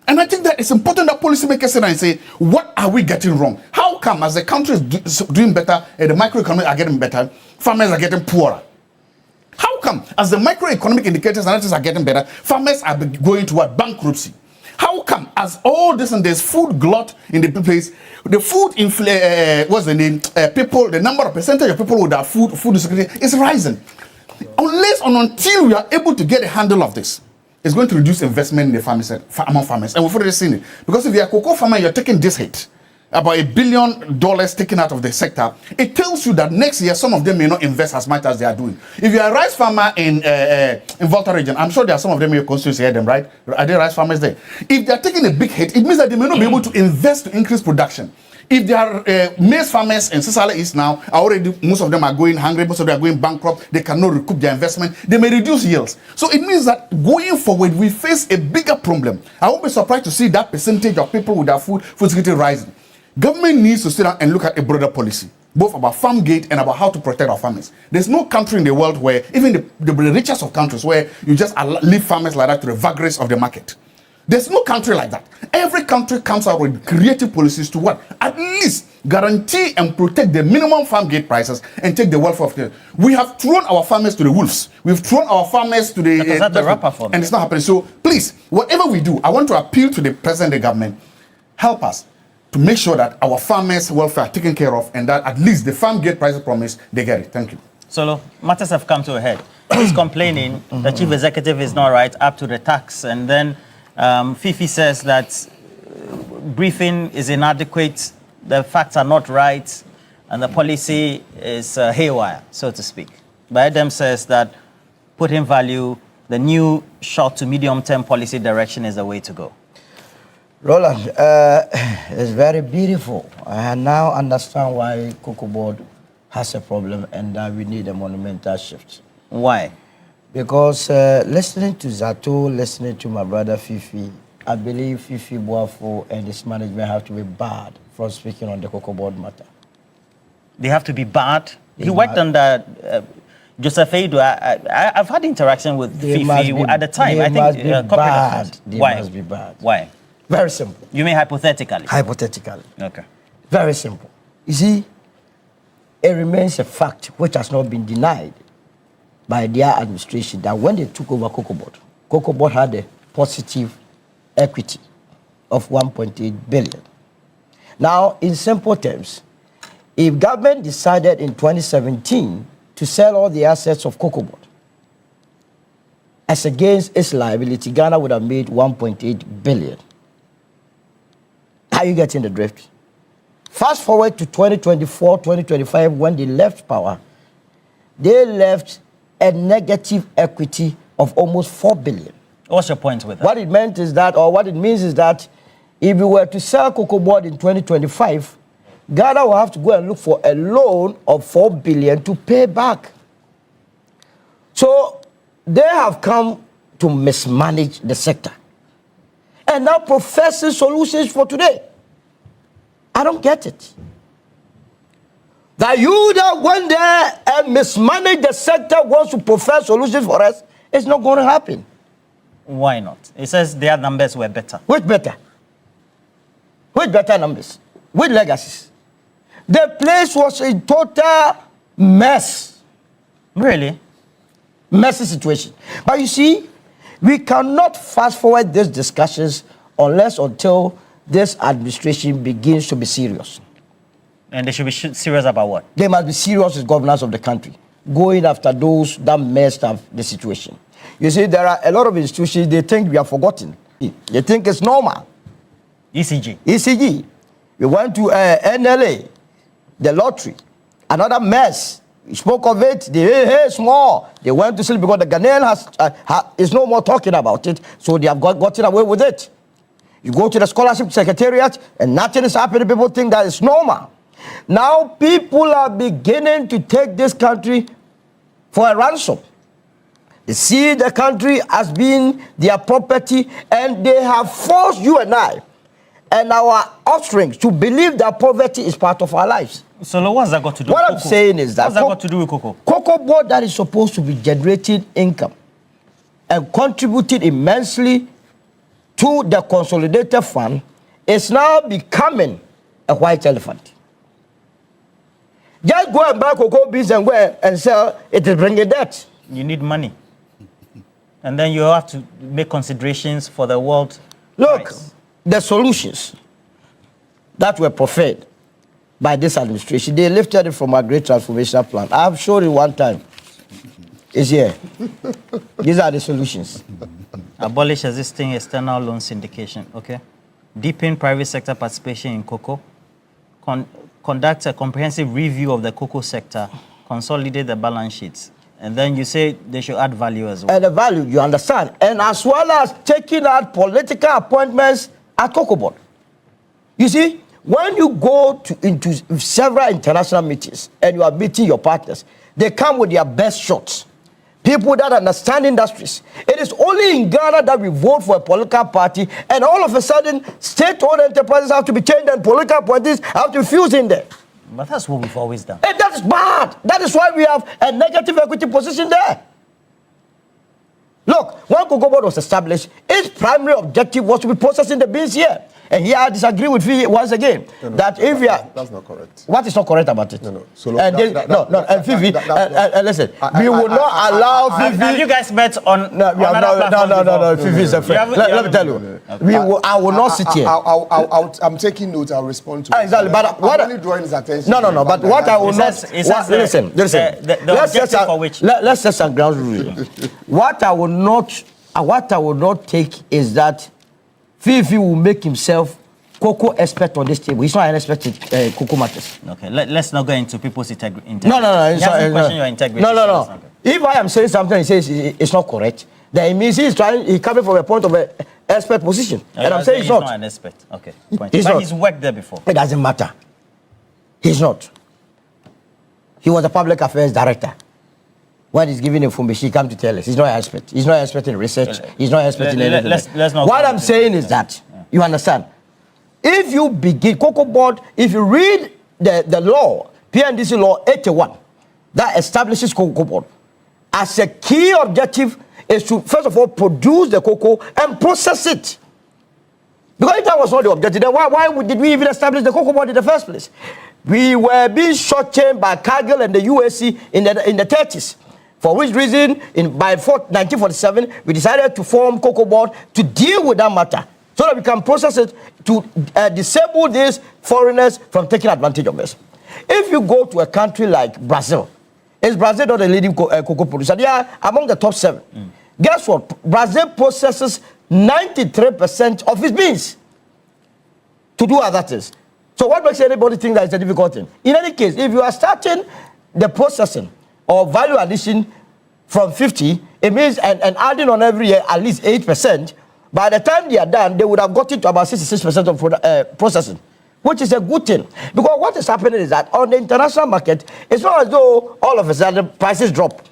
And I think that it's important that policymakers sit and say, what are we getting wrong? How come as the country is doing better and the microeconomics are getting better, farmers are getting poorer? How come as the microeconomic indicators and analysis are getting better, farmers are going toward bankruptcy? How come as all this and there's food glut in the place, the food what's the name? People, the number of percentage of people with food insecurity is rising. Unless and until we are able to get a handle of this, it's going to reduce investment in the farmers, among farmers. And we've already seen it. Because if you're a cocoa farmer, you're taking this hit, about $1 billion taken out of the sector, it tells you that next year some of them may not invest as much as they are doing. If you're a rice farmer in Volta region, I'm sure there are some of them in your constituency, hear them, right? Are there rice farmers there? If they're taking a big hit, it means that they may not be able to invest to increase production. If there are maize farmers in Sisala East now, already most of them are going hungry, most of them are going bankrupt, they cannot recoup their investment, they may reduce yields. So it means that going forward, we face a bigger problem. I won't be surprised to see that percentage of people with their food security rising. Government needs to sit down and look at a broader policy, both about farm gate and about how to protect our farmers. There's no country in the world where, even the richest of countries, where you just leave farmers like that to the vagaries of the market. There's no country like that. Every country comes out with creative policies to what? At least guarantee and protect the minimum farm gate prices and take the welfare of the... We have thrown our farmers to the wolves. We've thrown our farmers to the... That's the wrapper for me. And it's not happening. So please, whatever we do, I want to appeal to the president and the government, help us to make sure that our farmers' welfare are taken care of and that at least the farm gate prices promise, they get it. Thank you. Solo, matters have come to a head. He's complaining the chief executive is not right up to the tax, and then Fifi says that briefing is inadequate, the facts are not right, and the policy is haywire, so to speak. But Edem says that putting value, the new short to medium-term policy direction is the way to go. Roland, it's very beautiful. I now understand why Cocoa Board has a problem and that we need a monumental shift. Why? Because listening to Zato, listening to my brother Fifi, I believe Fifi Boafo and his management have to be barred from speaking on the Cocoa Board matter. They have to be barred? He worked under Joseph Eidu. I've had interaction with Fifi at the time. I think they must be barred. Why? Very simple. You mean hypothetically? Hypothetically. Okay. Very simple. You see, it remains a fact which has not been denied by their administration that when they took over Cocoa Board had a positive equity of 1.8 billion. Now, in simple terms, if government decided in 2017 to sell all the assets of Cocoa Board as against its liability, Ghana would have made 1.8 billion. Are you getting the drift? Fast forward to 2024, 2025, when they left power, they left a negative equity of almost 4 billion. What's your point with that? What it meant is that, or what it means is that, if you were to sell Cocoa Board in 2025, Ghana will have to go and look for a loan of 4 billion to pay back. So they have come to mismanage the sector and now professing solutions for today. I don't get it. That you that went there and mismanage the sector wants to profess solutions for us, it's not going to happen. Why not? It says their numbers were better. Which better? Which better numbers? Which legacies? The place was a total mess. Really? Messy situation. But you see, we cannot fast forward these discussions until this administration begins to be serious. And they should be serious about what? They must be serious as governors of the country, going after those that messed up the situation. You see, there are a lot of institutions, they think we are forgotten. They think it's normal. ECG. We went to NLA, the lottery, another mess. We spoke of it, hey, small. They went to sleep because the Ghanaian is no more talking about it, so they have gotten away with it. You go to the scholarship secretariat and nothing is happening. People think that it's normal. Now people are beginning to take this country for a ransom. They see the country as being their property, and they have forced you and I and our offspring to believe that poverty is part of our lives. So what's that got to do with Cocoa? What I'm saying is that what's that got to do with Cocoa? Cocoa Board that is supposed to be generating income and contributing immensely to the consolidated fund is now becoming a white elephant. Just go and buy cocoa beans and go and sell, it is bringing debt. You need money. And then you have to make considerations for the world. Look, price. The solutions that were proffered by this administration, they lifted it from a great transformational plan. I've showed it one time. It's here. These are the solutions. Abolish existing external loan syndication, okay? Deepen private sector participation in cocoa. Conduct a comprehensive review of the cocoa sector. Consolidate the balance sheets. And then you say they should add value as well. And the value, you understand. And as well as taking out political appointments at Cocoa Board. You see, when you go into several international meetings and you are meeting your partners, they come with their best shots. People that understand industries. It is only in Ghana that we vote for a political party, and all of a sudden, state-owned enterprises have to be changed and political parties have to fuse in there. But that's what we've always done. And that is bad. That is why we have a negative equity position there. Look, when Cocoa Board was established, its primary objective was to be processing the beans here. And here I disagree with you once again. No, that if we are... That's not correct. What is not correct about it? No. So look, and Fifi, listen, we will not allow Fifi... Have you guys met on... No, Fifi is a friend. Let me tell you. I will not sit here. I'm taking notes, I'll respond to it. Exactly, but I'm only drawing his attention. No, but what I will not... Listen. Let's set some ground rules. What I will not take is that Fifi will make himself cocoa expert on this table. He's not an expert in cocoa matters. Okay, let's not go into people's integrity. No. He hasn't questioned your integrity. No. If I am saying something, he says it's not correct, then it means he's coming from a point of an expert position. And I'm saying he's not an expert. Okay. But he's worked there before. It doesn't matter. He's not. He was a public affairs director. When he's giving information, he comes to tell us. He's not an expert. He's not an expert in research. He's not an expert in anything. Let's not what I'm saying is that, you understand, if you begin, Cocoa Board, if you read the law, PNDC law 81, that establishes Cocoa Board, as a key objective is to, first of all, produce the cocoa and process it. Because if that was not the objective, then why did we even establish the Cocoa Board in the first place? We were being short-changed by Cargill and the USC in the 30s. For which reason, by 1947, we decided to form Cocoa Board to deal with that matter, so that we can process it to disable these foreigners from taking advantage of us. If you go to a country like Brazil, is Brazil not a leading cocoa producer? They are among the top 7. Guess what? Brazil processes 93% of its beans to do other things. So what makes anybody think that it's a difficult thing? In any case, if you are starting the processing or value addition from 50, it means, and adding on every year at least 8%, by the time they are done, they would have gotten to about 66% of processing, which is a good thing. Because what is happening is that on the international market, it's not as though all of a sudden prices drop.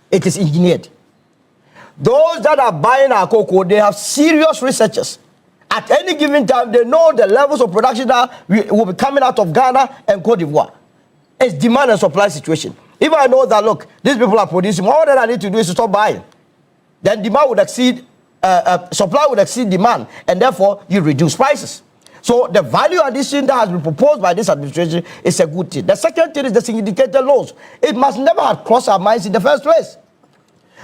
It is engineered. Those that are buying our cocoa, they have serious researchers. At any given time, they know the levels of production that will be coming out of Ghana and Cote d'Ivoire. It's demand and supply situation. If I know that, look, these people are producing, all that I need to do is to stop buying. Then demand would exceed, supply would exceed demand, and therefore you reduce prices. So the value addition that has been proposed by this administration is a good thing. The second thing is the syndicated loans. It must never have crossed our minds in the first place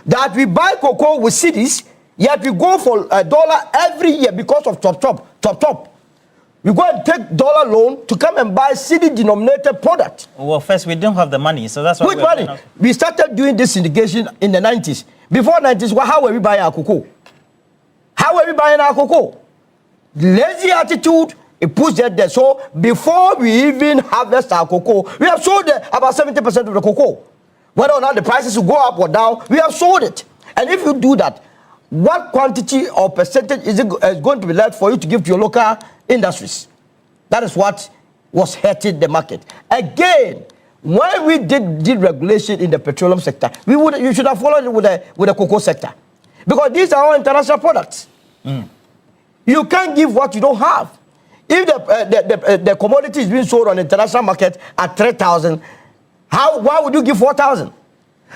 that we buy cocoa with cedis, yet we go for $1 every year because of top. We go and take dollar loan to come and buy cedi-denominated product. Well, first, we don't have the money, so that's why. Which money? We started doing this syndication in the 90s. Before 90s, how were we buying our cocoa? How were we buying our cocoa? Lazy attitude, it puts that there. So before we even harvest our cocoa, we have sold about 70% of the cocoa. Whether or not the prices will go up or down, we have sold it. And if you do that, what quantity or percentage is going to be left for you to give to your local industries? That is what was hurting the market. Again, when we did regulation in the petroleum sector, you should have followed it with the cocoa sector. Because these are all international products. You can't give what you don't have. If the commodity is being sold on the international market at 3,000, why would you give 4,000?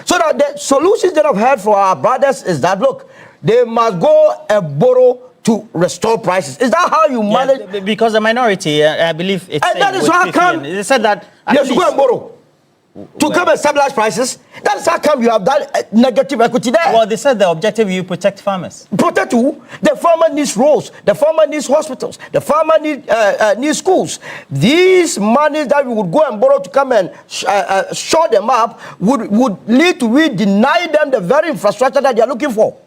So that the solutions that I've heard from our brothers is that, look, they must go and borrow to restore prices. Is that how you manage? Yeah, because the minority, I believe it's... And that is how come... They said that... You have to go and borrow. To come and stabilize prices. That's how come you have that negative equity there. Well, they said the objective, you protect farmers. Protect who? The farmer needs roads. The farmer needs hospitals. The farmer needs schools. These monies that we would go and borrow to come and shore them up would lead to we deny them the very infrastructure that they are looking for.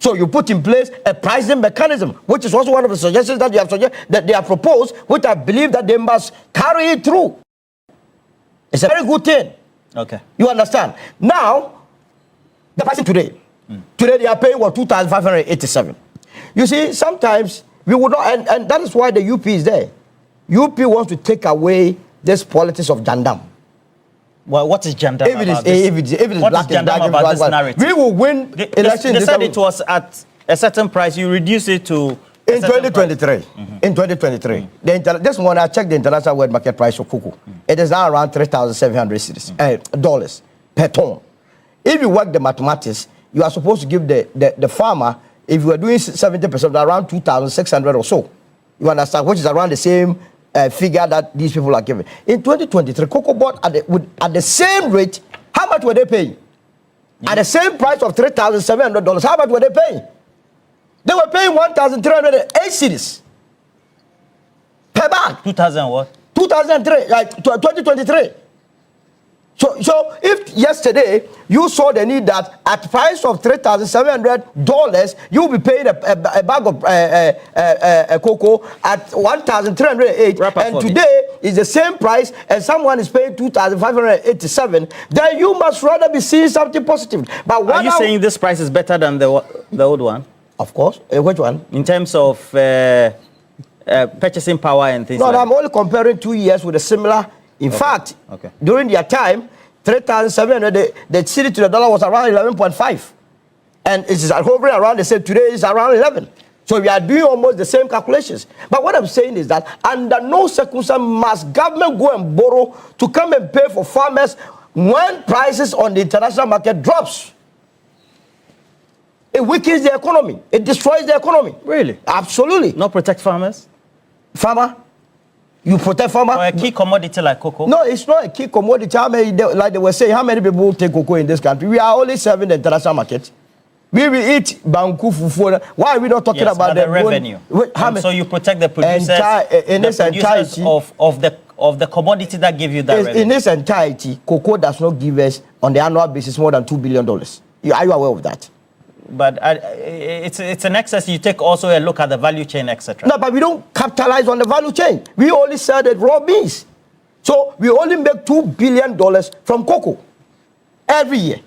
So you put in place a pricing mechanism, which is also one of the suggestions that they have proposed, which I believe that they must carry it through. It's a very good thing. Okay. You understand? Now, the pricing today. Today they are paying, 2,587. You see, sometimes we would not, and that is why the UP is there. UP wants to take away this politics of Jandam. Well, what is Jandam if it is what black is Jandam about this narrative? We will win election. They said it was at a certain price. You reduce it to... In 2023, in 2023, this morning I checked the international world market price of cocoa. It is now around $3,700 dollars per ton. If you work the mathematics, you are supposed to give the farmer, if you are doing 70%, around 2,600 or so. You understand? Which is around the same figure that these people are giving. In 2023, cocoa bought at the same rate. How much were they paying? At the same price of $3,700, how much were they paying? They were paying 1,308 cedis per bag. 2000 what? 2003, 2023. So if yesterday you saw the need that at price of $3,700, you'll be paying a bag of cocoa at 1,308, and today is the same price, and someone is paying 2,587, then you must rather be seeing something positive. But are you saying this price is better than the old one? Of course. Which one? In terms of purchasing power and things like that? No, I'm only comparing 2 years with a similar. In fact, during their time, 3,700, the cedi to the dollar was around 11.5. And it's hovering around, they said today is around 11. So we are doing almost the same calculations. But what I'm saying is that under no circumstance must government go and borrow to come and pay for farmers when prices on the international market drops. It weakens the economy. It destroys the economy. Really? Absolutely. Not protect farmers? Farmer? You protect farmer? Or a key commodity like cocoa? No, it's not a key commodity. How many, like they were saying, how many people take cocoa in this country? We are only serving the international market. We will eat banku fufu. Why are we not talking about the revenue? So you protect the producers, of the commodity that give you that revenue. In its entirety, cocoa does not give us on the annual basis more than $2 billion. Are you aware of that? But it's an excess. You take also a look at the value chain, etc. No, but we don't capitalize on the value chain. We only sell the raw beans. So we only make $2 billion from cocoa every year.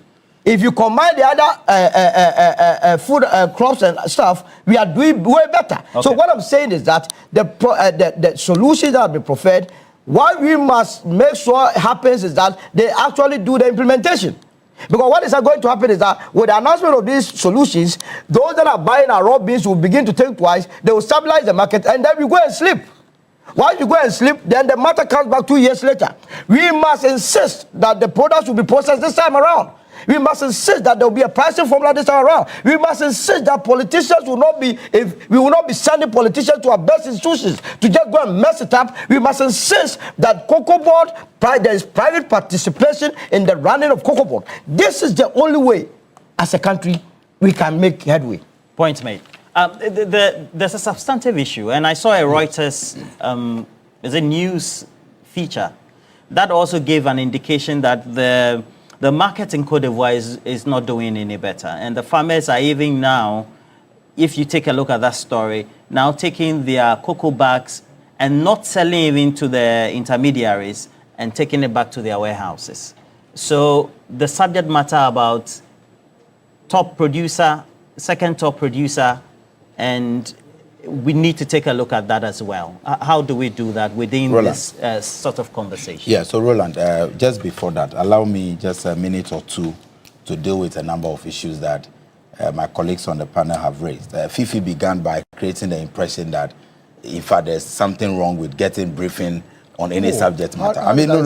If you combine the other food crops and stuff, we are doing way better. Okay. So what I'm saying is that the solutions that have been preferred, what we must make sure happens is that they actually do the implementation. Because what is going to happen is that with the announcement of these solutions, those that are buying our raw beans will begin to think twice, they will stabilize the market, and then we go and sleep. Once you go and sleep, then the matter comes back 2 years later. We must insist that the products will be processed this time around. We must insist that there will be a pricing formula this time around. We must insist that politicians will not be, we will not be sending politicians to our best institutions to just go and mess it up. We must insist that Cocoa Board, there is private participation in the running of Cocoa Board. This is the only way, as a country, we can make headway. Point made. There's a substantive issue, and I saw a Reuters news feature that also gave an indication that the market in Cote d'Ivoire is not doing any better. And the farmers are even now, if you take a look at that story, now taking their cocoa bags and not selling even to the intermediaries and taking it back to their warehouses. So the subject matter about top producer, second top producer, and we need to take a look at that as well. How do we do that within this sort of conversation? Yeah, so Roland, just before that, allow me just a minute or two to deal with a number of issues that my colleagues on the panel have raised. Fifi began by creating the impression that, in fact, there's something wrong with getting briefing on any subject matter. I mean, no.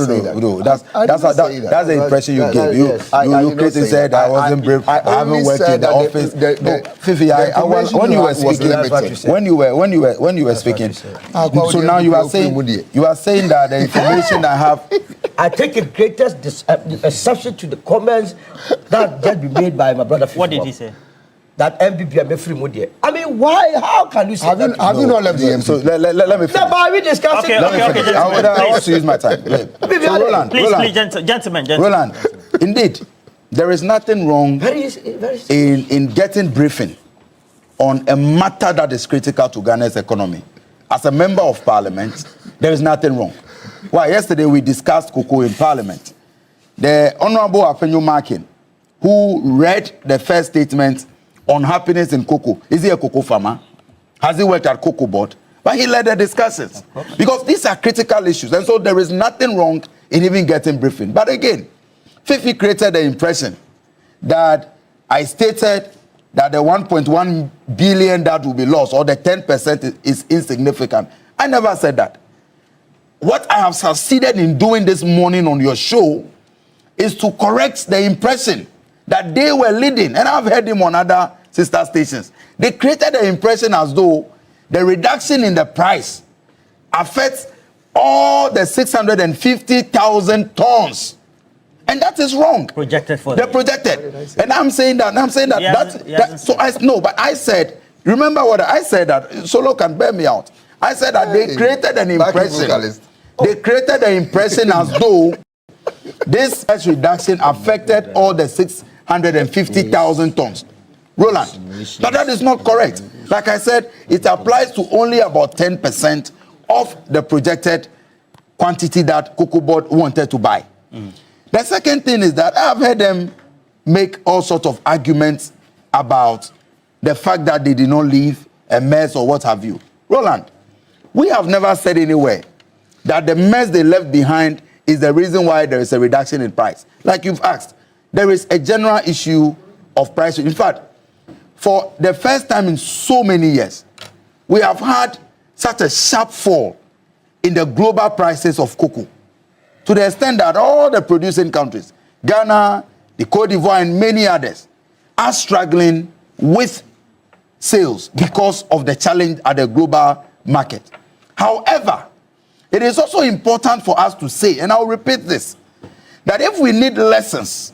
That's the impression you gave. You created said I wasn't brief. I haven't worked in the office. Fifi, when you were speaking, so now you are saying that the information I have. I take the greatest exception to the comments that just be made by my brother Fifi. What did he say? That NPP are free money. I mean, why? How can you say that? Have you not left the NPP? So let me finish. No, but we discussing. Okay, I want to use my time. So Roland, please, gentlemen. Roland, indeed, there is nothing wrong in getting briefing on a matter that is critical to Ghana's economy. As a member of parliament, there is nothing wrong. Why? Yesterday we discussed cocoa in parliament. The Honorable Afenyo Markin, who read the first statement on happiness in cocoa. Is he a cocoa farmer? Has he worked at Cocoa Board? But he led the discussions. Because these are critical issues. And so there is nothing wrong in even getting briefing. But again, Fifi created the impression that I stated that the 1.1 billion that will be lost, or the 10% is insignificant. I never said that. What I have succeeded in doing this morning on your show is to correct the impression that they were leading. And I've heard him on other sister stations. They created the impression as though the reduction in the price affects all the 650,000 tons. And that is wrong. Projected for They're projected. And I'm saying that. But I said, remember what I said, that Solo can bear me out. I said that they created an impression. They created the impression as though this price reduction affected all the 650,000 tons. Roland, but that is not correct. Like I said, it applies to only about 10% of the projected quantity that Cocoa Board wanted to buy. The second thing is that I've heard them make all sorts of arguments about the fact that they did not leave a mess or what have you. Roland, we have never said anywhere that the mess they left behind is the reason why there is a reduction in price. Like you've asked, there is a general issue of price. In fact, for the first time in so many years, we have had such a sharp fall in the global prices of cocoa, to the extent that all the producing countries, Ghana, the Côte d'Ivoire, and many others, are struggling with sales because of the challenge at the global market. However, it is also important for us to say, and I'll repeat this, that if we need lessons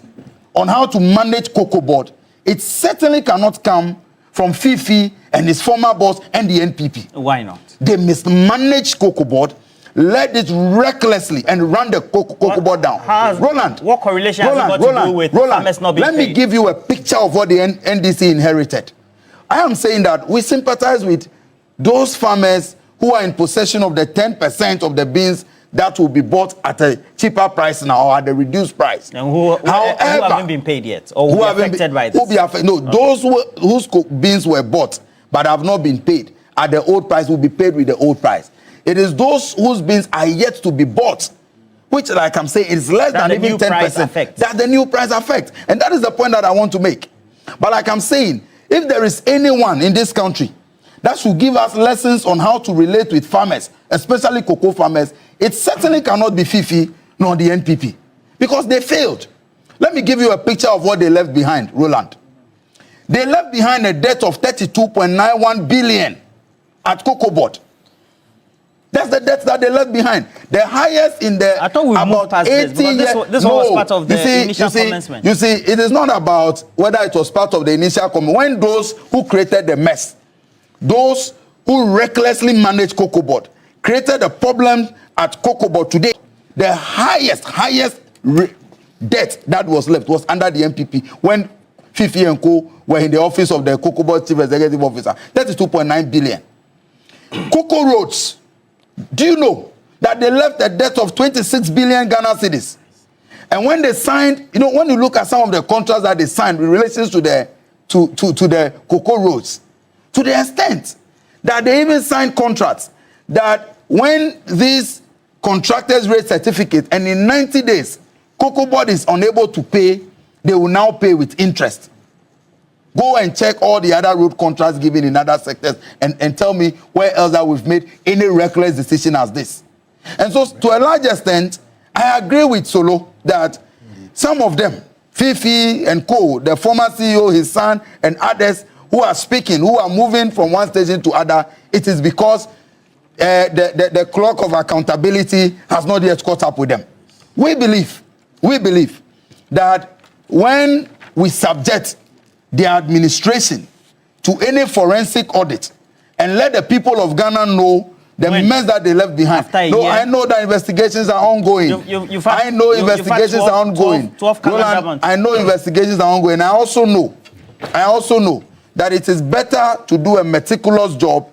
on how to manage Cocoa Board, it certainly cannot come from Fifi and his former boss and the NPP. Why not? They mismanaged Cocoa Board, led it recklessly, and ran the Cocoa Board down. Roland, what correlation has it got to do with farmers not being paid? Let me give you a picture of what the NDC inherited. I am saying that we sympathize with those farmers who are in possession of the 10% of the beans that will be bought at a cheaper price now or at a reduced price. And who haven't been paid yet or who are affected by this? No, those whose beans were bought but have not been paid at the old price will be paid with the old price. It is those whose beans are yet to be bought, which, like I'm saying, is less than even 10%. That the new price affects. And that is the point that I want to make. But like I'm saying, if there is anyone in this country that should give us lessons on how to relate with farmers, especially cocoa farmers, it certainly cannot be Fifi nor the NPP, because they failed. Let me give you a picture of what they left behind, Roland. They left behind a debt of 32.91 billion at Cocoa Board. That's the debt that they left behind. The highest in the I thought we moved past this, because this was part of the initial commencement. You see, it is not about whether it was part of the initial comment. When those who created the mess, those who recklessly managed Cocoa Board, created a problem at Cocoa Board today, the highest debt that was left was under the NPP when Fifi and Co were in the office of the Cocoa Board Chief Executive Officer. 32.9 billion. Cocoa Roads, do you know that they left a debt of 26 billion Ghana cedis? And when they signed, you know, when you look at some of the contracts that they signed in relation to the Cocoa Roads, to the extent that they even signed contracts that when these contractors raise certificates and in 90 days, Cocoa Board is unable to pay, they will now pay with interest. Go and check all the other road contracts given in other sectors and tell me where else that we've made any reckless decision as this. And so, to a large extent, I agree with Solo that some of them, Fifi and Co, the former CEO, his son, and others who are speaking, who are moving from one station to other, it is because the clock of accountability has not yet caught up with them. We believe that when we subject the administration to any forensic audit and let the people of Ghana know the mess that they left behind. No, I know that investigations are ongoing. I know investigations are ongoing. I know investigations are ongoing. I also know that it is better to do a meticulous job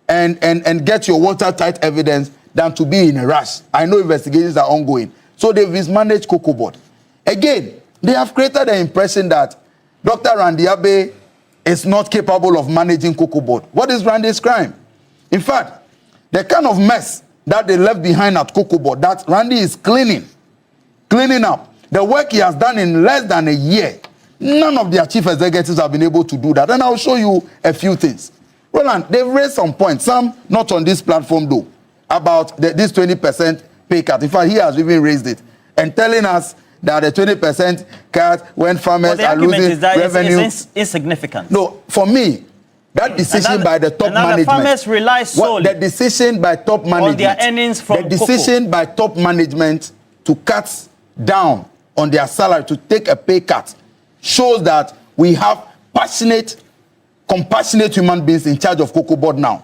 and get your watertight evidence than to be in a rush. I know investigations are ongoing. So they've mismanaged Cocoa Board. Again, they have created the impression that Dr. Randy Abe is not capable of managing Cocoa Board. What is Randy's crime? In fact, the kind of mess that they left behind at Cocoa Board, that Randy is cleaning up, the work he has done in less than a year, none of their chief executives have been able to do that. And I'll show you a few things. Roland, they've raised some points, some not on this platform though, about this 20% pay cut. In fact, he has even raised it and telling us that the 20% cut when farmers are losing revenue is insignificant. No, for me, that decision by the top management. The farmers rely solely the decision by top management. On their earnings from the decision by top management to cut down on their salary, to take a pay cut, shows that we have passionate, compassionate human beings in charge of Cocoa Board now.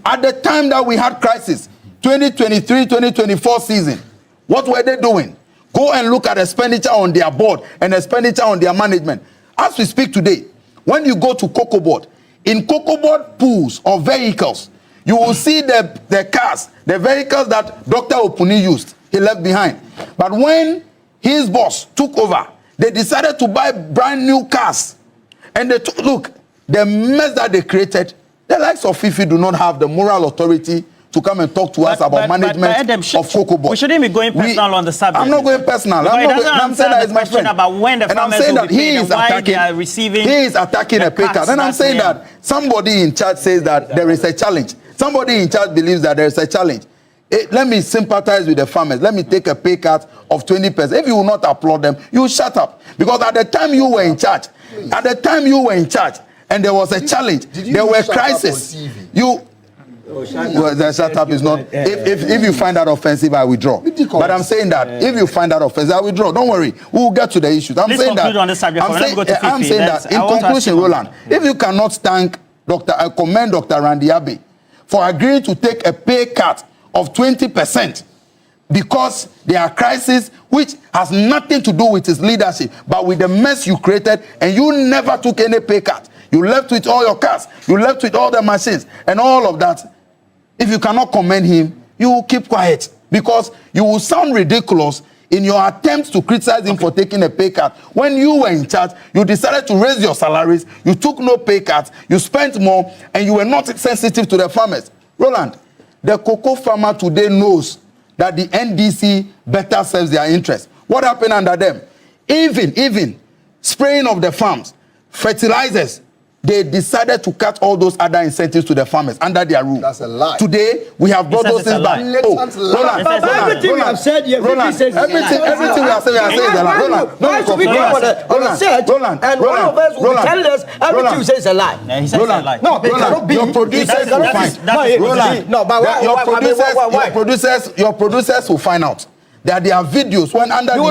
At the time that we had crisis, 2023-2024 season, what were they doing? Go and look at expenditure on their board and expenditure on their management. As we speak today, when you go to Cocoa Board, in Cocoa Board pools of vehicles, you will see the cars, the vehicles that Dr. Opuni used, he left behind. But when his boss took over, they decided to buy brand new cars. And they took, look, the mess that they created, the likes of Fifi do not have the moral authority to come and talk to us about management of Cocoa Board. We shouldn't be going personal on the subject. I'm not going personal. I'm saying that it's my friend. About when the and I'm saying that he is attacking a pay cut. And I'm saying that somebody in charge says that there is a challenge. Somebody in charge believes that there is a challenge. Let me sympathize with the farmers. Let me take a pay cut of 20%. If you will not applaud them, you shut up. Because at the time you were in charge, and there was a challenge, there were crises. Well, the shut up is not. If you find that offensive, I withdraw. But I'm saying that if you find that offensive, I withdraw. Don't worry, we'll get to the issues. I'm saying that. I'm saying that in conclusion, Roland, if you cannot thank I commend Dr. Randy Abbey for agreeing to take a pay cut of 20% because there are crises which has nothing to do with his leadership, but with the mess you created, and you never took any pay cut. You left with all your cars, you left with all the machines, and all of that. If you cannot commend him, you will keep quiet because you will sound ridiculous in your attempts to criticize him for taking a pay cut. When you were in charge, you decided to raise your salaries, you took no pay cuts, you spent more, and you were not sensitive to the farmers. Roland, the cocoa farmer today knows that the NDC better serves their interests. What happened under them? Even spraying of the farms, fertilizers, they decided to cut all those other incentives to the farmers under their rule. That's a lie. Today, we have brought those things back. Everything we have said here, everything we have said is a lie. Roland, and one of us will tell us everything we say is a lie. He says it's a lie. No, it cannot be. Your producers will find. Your producers will find out that there are videos when under the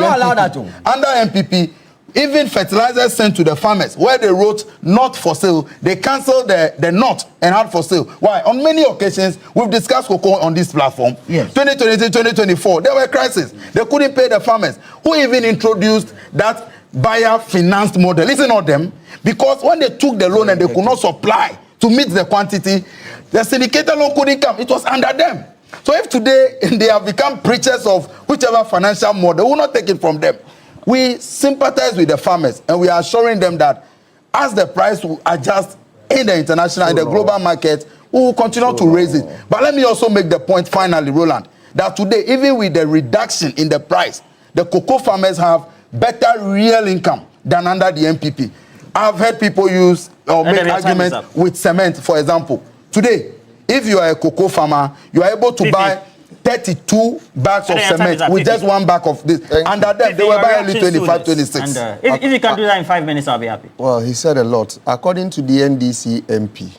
under NPP. Even fertilizers sent to the farmers where they wrote not for sale, they cancelled the not and had for sale. Why? On many occasions, we've discussed cocoa on this platform. Yes. 2023, 2024, there were crises. They couldn't pay the farmers. Who even introduced that buyer financed model? Is it not them? Because when they took the loan and they could not supply to meet the quantity, the syndicated loan couldn't come. It was under them. So if today they have become preachers of whichever financial model, we will not take it from them. We sympathize with the farmers and we are assuring them that as the price will adjust in the international and the global market, we will continue to raise it. But let me also make the point finally, Roland, that today, even with the reduction in the price, the cocoa farmers have better real income than under the NPP. I've heard people use or make arguments with cement, for example. Today, if you are a cocoa farmer, you are able to buy 32 bags of cement with just one bag of this. Under them, they were buying only 25, 26. If you can do that in 5 minutes, I'll be happy. Well, he said a lot. According to the NDC MP,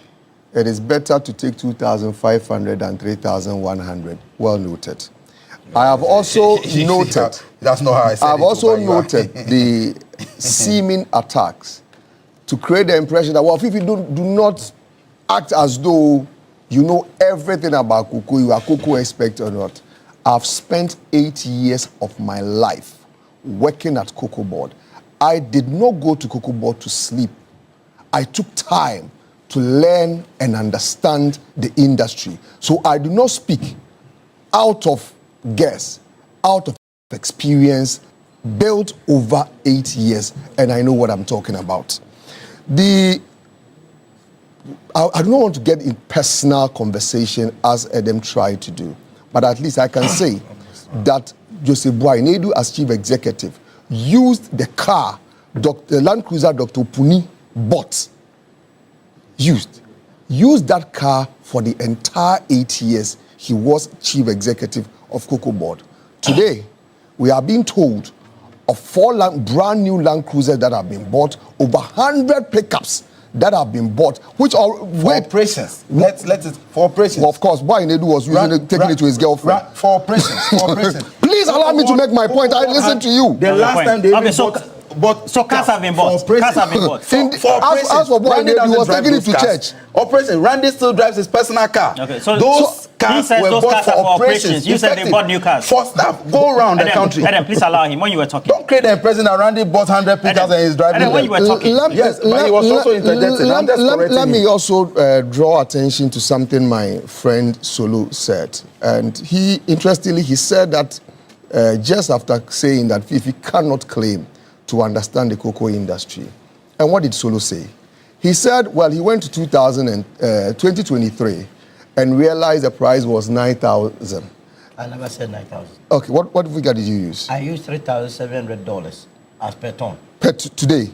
it is better to take 2,500 than 3,100. Well noted. I have also noted. That's not how I said it. I have also noted the seeming attacks to create the impression that, well, if you do not act as though you know everything about cocoa, you are cocoa expert or not. I've spent 8 years of my life working at Cocoa Board. I did not go to Cocoa Board to sleep. I took time to learn and understand the industry. So I do not speak out of guess, out of experience, built over 8 years, and I know what I'm talking about. I do not want to get in personal conversation as Edem tried to do, but at least I can say that Joseph Boafo, as chief executive, used the car, the Land Cruiser Dr. Puni bought, used that car for the entire 8 years he was chief executive of Cocoa Board. Today, we are being told of 4 brand new Land Cruisers that have been bought, over 100 pickups that have been bought, which are for operations. Let it for operations. Well, of course, Boafo was taking it to his girlfriend. For operations. Please allow me to make my point. I listen to you. The last time they bought but so cars have been bought. Cars have been bought. As for boy, he was taking it to church. Operation. Randy still drives his personal car. Okay, so those cars were bought for operations. You said they bought new cars. For staff, go around the country. Edem, please allow him when you were talking. Don't create the impression that Randy bought 100 pickups and he's driving. And when you were talking, yes, but he was also interjecting. Let me also draw attention to something my friend Solo said, and he interestingly he said that just after saying that Fifi cannot claim to understand the cocoa industry, and what did Solo say? He said, well, he went to 2023 and realized the price was 9,000. I never said 9,000. Okay, what figure did you use? I used $3,700 as per ton. Today.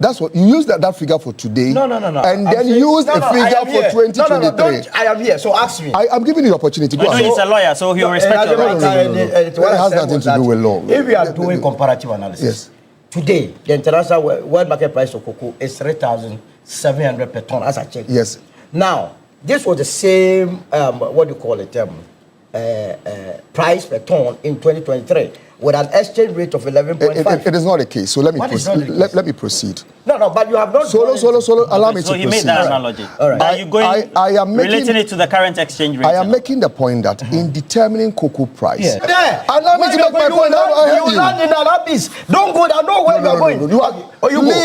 That's what you used that figure for today. No. And then use a figure for 2023. I am here, so ask me. I'm giving you the opportunity. Go ahead. He's a lawyer, so he'll respect your rights. It has nothing to do with law. If we are doing comparative analysis, yes. Today, the international world market price of cocoa is 3,700 per ton, as I checked. Yes. Now, this was the same, what do you call it, price per ton in 2023, with an exchange rate of 11.5. It is not the case. So let me proceed. Let me proceed. No, but you have not. Solo. Allow me to proceed. So he made that analogy. All right. Are you going relating it to the current exchange rate? I am making the point that in determining cocoa price. Yeah. Allow me to make my point. You land in Arabis. Don't go there. Know where you are going.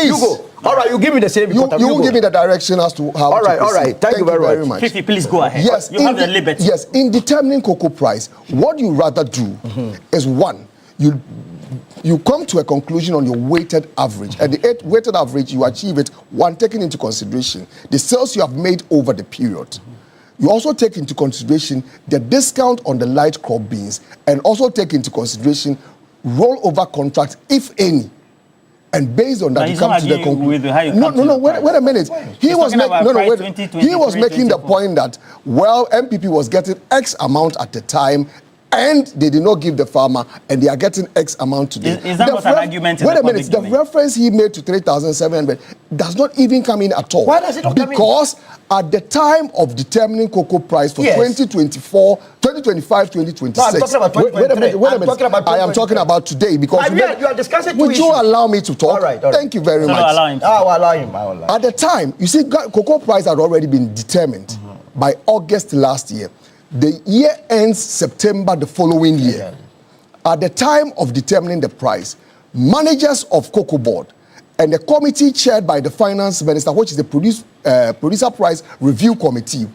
You go. All right, you give me the same. You will give me the direction as to how. All right. Thank you very much. Fifi, please go ahead. Yes, you have the liberty. Yes, in determining cocoa price, what you rather do is one, you come to a conclusion on your weighted average. At the weighted average, you achieve it, one, taking into consideration the sales you have made over the period. You also take into consideration the discount on the light crop beans, and also take into consideration rollover contracts, if any. And based on that, you come to the conclusion. No, wait a minute. He was making the point that, well, MPP was getting X amount at the time, and they did not give the farmer, and they are getting X amount today. Is that not an argument in the public domain? Wait a minute, the reference he made to 3,700 does not even come in at all. Why does it not come in? Because at the time of determining cocoa price for 2024, 2025, 2026. No, I'm talking about 2023. Wait a minute. I am talking about today because you are discussing two issues. Would you allow me to talk? All right. Thank you very much. I'll allow him. At the time, you see, cocoa price had already been determined by August last year. The year ends September the following year. At the time of determining the price, managers of Cocoa Board and the committee chaired by the finance minister, which is the producer price review committee,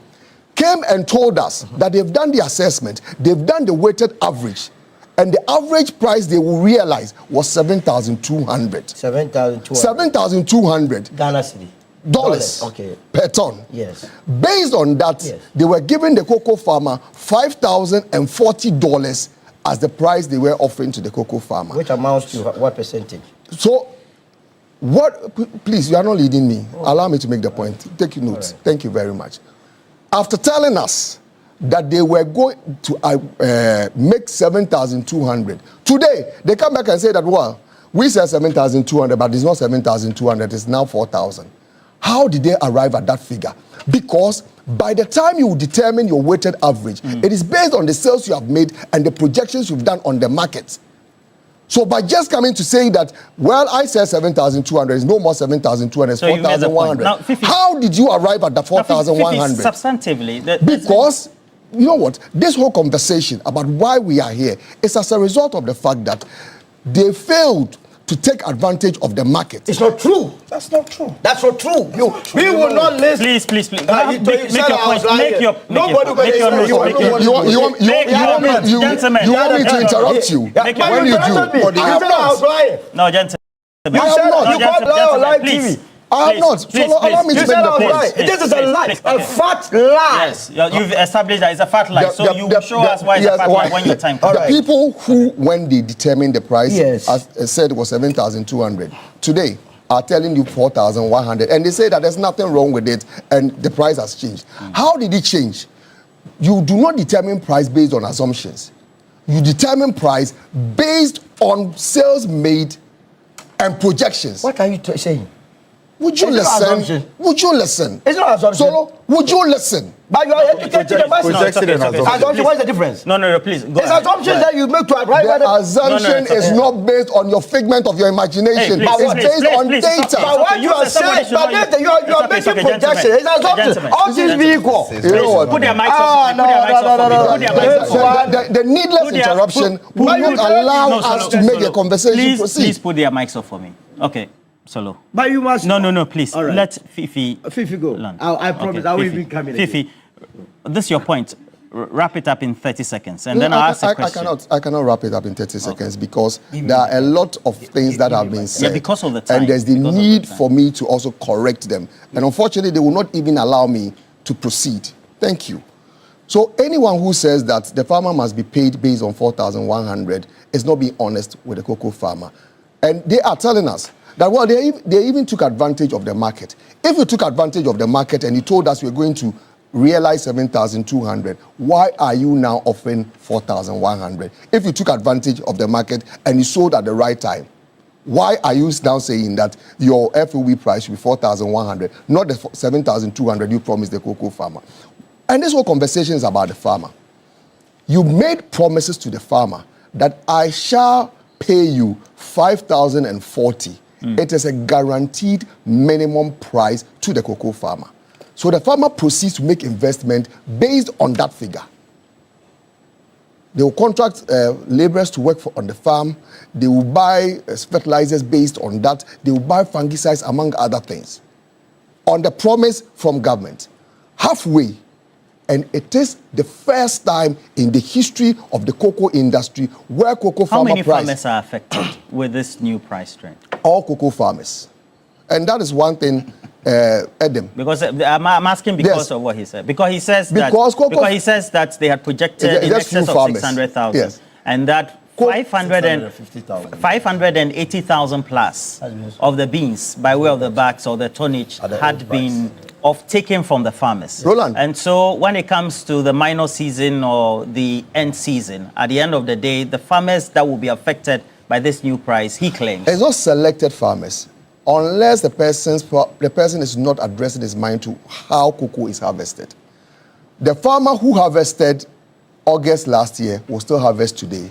came and told us that they've done the assessment, they've done the weighted average, and the average price they will realize was 7,200. 7,200 Ghana cedi. Dollars per ton. Yes. Based on that, they were giving the cocoa farmer $5,040 as the price they were offering to the cocoa farmer. Which amounts to what percentage? So, please, you are not leading me. Allow me to make the point. Take notes. Right. Thank you very much. After telling us that they were going to make 7,200, today they come back and say that, well, we said 7,200, but it's not 7,200, it's now 4,000. How did they arrive at that figure? Because by the time you determine your weighted average, it is based on the sales you have made and the projections you've done on the market. So by just coming to say that, well, I said 7,200, it's no more 7,200, it's 4,100. How did you arrive at the 4,100? Substantively. Because, you know what, this whole conversation about why we are here is as a result of the fact that they failed to take advantage of the market. It's not true. That's not true. That's not true. We will not listen. Please. Make your point. Make your notes. You want me to interrupt you? When you do. No, gentlemen. You said please. I have not. So allow me to make the point. This is a lie, a fat lie. Yes, you've established that it's a fat lie. So you will show us why it's a fat lie when your time comes. The people who, when they determined the price, as said, was 7,200. Today, are telling you 4,100, and they say that there's nothing wrong with it, and the price has changed. How did it change? You do not determine price based on assumptions. You determine price based on sales made and projections. What are you saying? Would you listen? Would you listen? It's not assumption. Solo, would you listen? But you are educating the masses. Assumption, what's the difference? No, please. Go it's assumption that you make to arrive at the assumption is not based on your figment of your imagination. It's based on data. But what you are saying, but you are making projections. It's assumption. All things be equal. Put their mics off. The needless interruption will not allow us to make a conversation proceed. Please put their mics off for me. Okay. Solo. But you must. No, please. Right. Let Fifi go. I promise. I will even come in. Fifi, this is your point. Wrap it up in 30 seconds, and then I'll ask a question. I cannot wrap it up in 30 seconds because there are a lot of things that have been said. Yeah, because of the time. And there's the need for me to also correct them. And unfortunately, they will not even allow me to proceed. Thank you. So anyone who says that the farmer must be paid based on 4,100 is not being honest with the cocoa farmer. And they are telling us that, well, they even took advantage of the market. If you took advantage of the market and you told us we're going to realize 7,200, why are you now offering 4,100? If you took advantage of the market and you sold at the right time, why are you now saying that your FOB price should be 4,100, not the 7,200 you promised the cocoa farmer? And this whole conversation is about the farmer. You made promises to the farmer that I shall pay you 5,040. It is a guaranteed minimum price to the cocoa farmer. So the farmer proceeds to make investment based on that figure. They will contract laborers to work on the farm. They will buy fertilizers based on that. They will buy fungicides, among other things, on the promise from government. Halfway, and it is the first time in the history of the cocoa industry where cocoa farmer price... How many farmers are affected with this new price trend? All cocoa farmers. And that is one thing, Edem. Because I'm asking because of what he said. Because he says that he says that they had projected in excess of 600,000, yes, and that 580,000 plus of the beans by way of the bags or the tonnage had been taken from the farmers. Roland. And so when it comes to the minor season or the end season, at the end of the day, the farmers that will be affected by this new price, he claims. It's not selected farmers, unless the person is not addressing his mind to how cocoa is harvested. The farmer who harvested August last year will still harvest today.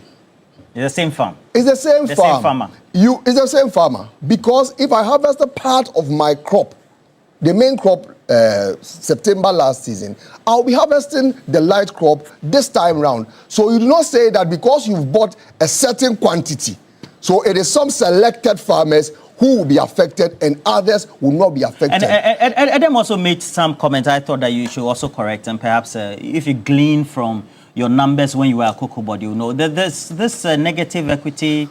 It's the same farm. It's the same farm. Same farmer. It's the same farmer. Because if I harvest a part of my crop, the main crop, September last season, I'll be harvesting the light crop this time round. So you do not say that because you've bought a certain quantity, so it is some selected farmers who will be affected and others will not be affected. And Edem also made some comments I thought that you should also correct, and perhaps if you glean from your numbers when you were a cocoa board, you know that this negative equity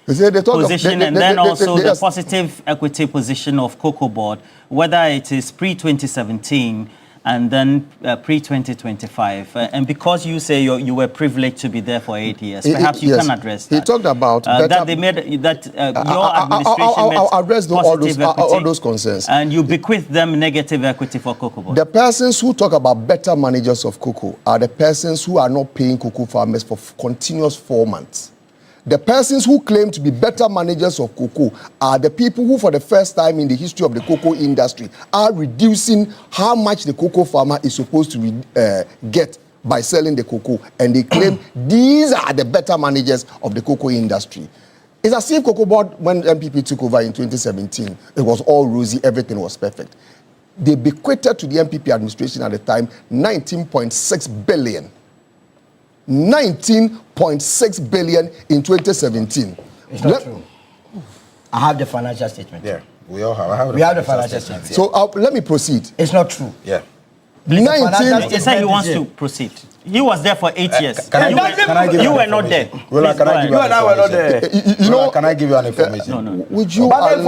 position and then also the positive equity position of cocoa board, whether it is pre-2017 and then pre-2025. And because you say you were privileged to be there for 8 years, perhaps you can address that. He talked about that they made that your administration made I'll address all those concerns. And you bequeath them negative equity for cocoa board. The persons who talk about better managers of cocoa are the persons who are not paying cocoa farmers for continuous 4 months. The persons who claim to be better managers of cocoa are the people who, for the first time in the history of the cocoa industry, are reducing how much the cocoa farmer is supposed to get by selling the cocoa. And they claim these are the better managers of the cocoa industry. It's as if cocoa board, when NPP took over in 2017, it was all rosy, everything was perfect. They bequeathed to the NPP administration at the time 19.6 billion. 19.6 billion in 2017. It's not true. I have the financial statement. Yeah, we all have. We have the financial statement. So let me proceed. It's not true. Yeah. 19. He said he wants to proceed. He was there for 8 years. You were not there. Well, can I give you and I were not there. You know, can I give you an information? No. Would you allow me?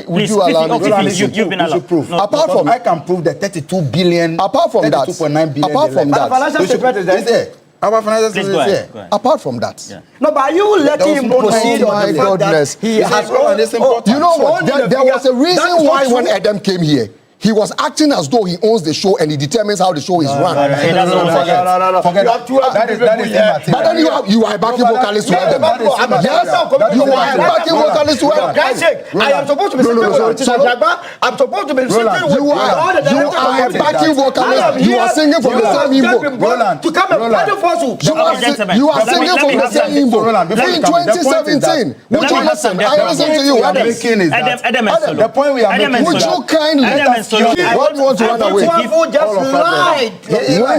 Would you allow me? You've been allowed. Apart from, I can prove the 32 billion. Apart from that, 32.9 billion. apart from that, financial statement is there. Our financial statement is there. Apart from that, No, but are you letting him proceed on the fact that he has you know what? There was a reason why when Edem came here, He was acting as though he owns the show and he determines how the show is run. No. Forget that. But then you are a backing vocalist to Edem. Yes, you are a backing vocalist to Edem. I am supposed to be I'm supposed to be you are a backing vocalist. You are singing from the same Igbo. To come and battle for you are singing from the same Igbo. In 2017, would you listen? I listen to you. The point we are making. Would you kindly? What you want to run away? When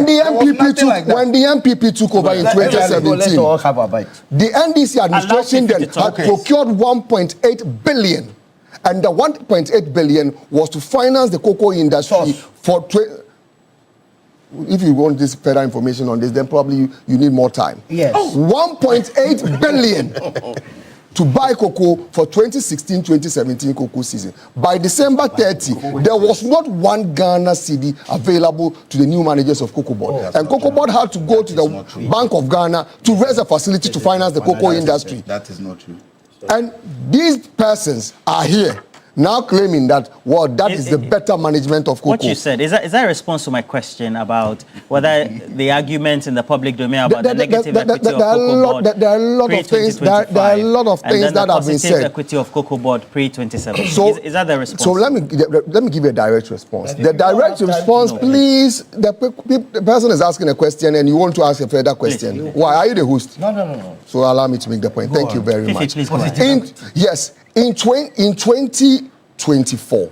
the NPP took over in 2017, the NDC administration then had procured 1.8 billion, and the 1.8 billion was to finance the cocoa industry for. If you want this further information on this, then probably you need more time. Yes. 1.8 billion. To buy cocoa for 2016-2017 cocoa season. By December 30, there was not one Ghana cedi available to the new managers of Cocoa Board. And Cocoa Board had to go to the Bank of Ghana to raise a facility to finance the cocoa industry. That is not true. And these persons are here now claiming that, well, that is the better management of cocoa. What you said, is that a response to my question about whether the arguments in the public domain about the negative equity of Cocoa Board there are a lot of things that have been said. Equity of Cocoa Board pre-2017. So, is that the response? So let me give you a direct response. The direct response, please, the person is asking a question and you want to ask a further question. Please. Why? Are you the host? No. So allow me to make the point. Thank you very much. Please go ahead. In 2024,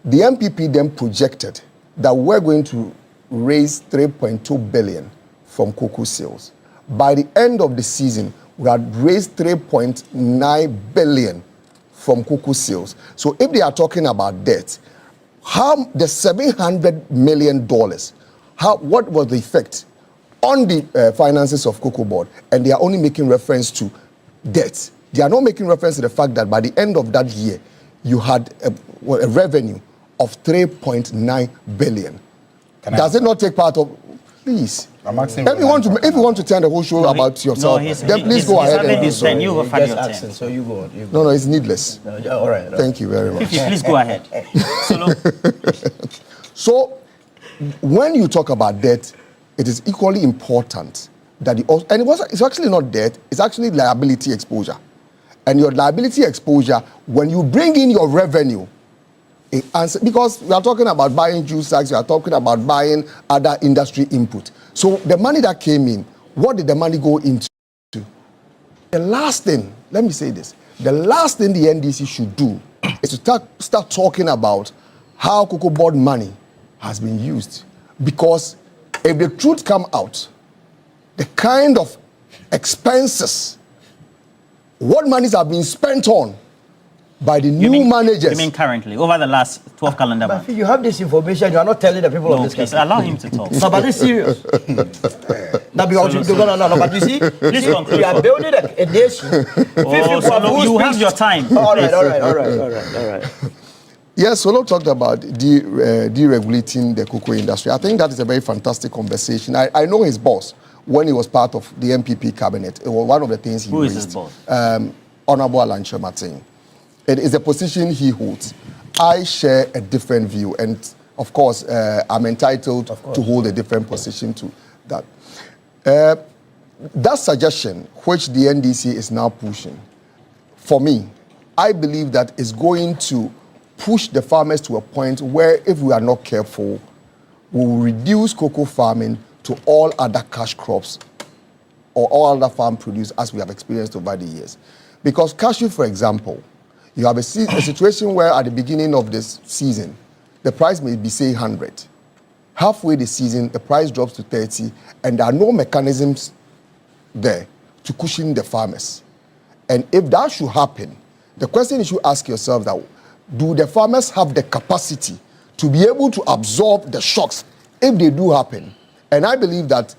the NPP then projected that we're going to raise 3.2 billion from cocoa sales. By the end of the season, we had raised 3.9 billion from cocoa sales. So if they are talking about debt, how the $700 million, what was the effect on the finances of Cocoa Board? And they are only making reference to debt. They are not making reference to the fact that by the end of that year, you had a revenue of 3.9 billion. Does it not take part of? Please. If you want to turn the whole show about yourself, then please go ahead and do so. So you go. No, it's needless. All right. Thank you very much. Please go ahead. So, when you talk about debt, it is equally important that it's actually not debt, it's actually liability exposure. And your liability exposure, when you bring in your revenue, because we are talking about buying juice sacks, we are talking about buying other industry input. So the money that came in, what did the money go into? The last thing, let me say this, the last thing the NDC should do is to start talking about how Cocoa Board money has been used. Because if the truth come out, the kind of expenses, what monies have been spent on by the new managers. You mean currently, over the last 12 calendar months? You have this information, you are not telling the people of this country. Allow him to talk. No, but it's serious. But you see, we are building a nation. You have your time. All right. Yes, Solo talked about deregulating the cocoa industry. I think that is a very fantastic conversation. I know his boss. When he was part of the NPP cabinet, it was one of the things he raised. Who is his boss? Honorable Alanche Martin. It is a position he holds. I share a different view, and of course, I'm entitled to hold a different position to that. That suggestion, which the NDC is now pushing, for me, I believe that is going to push the farmers to a point where, if we are not careful, we will reduce cocoa farming to all other cash crops or all other farm produce as we have experienced over the years. Because cashew, for example, you have a situation where at the beginning of this season, the price may be, say, 100. Halfway the season, the price drops to 30, and there are no mechanisms there to cushion the farmers. And if that should happen, the question you should ask yourself that, do the farmers have the capacity to be able to absorb the shocks if they do happen? And I believe that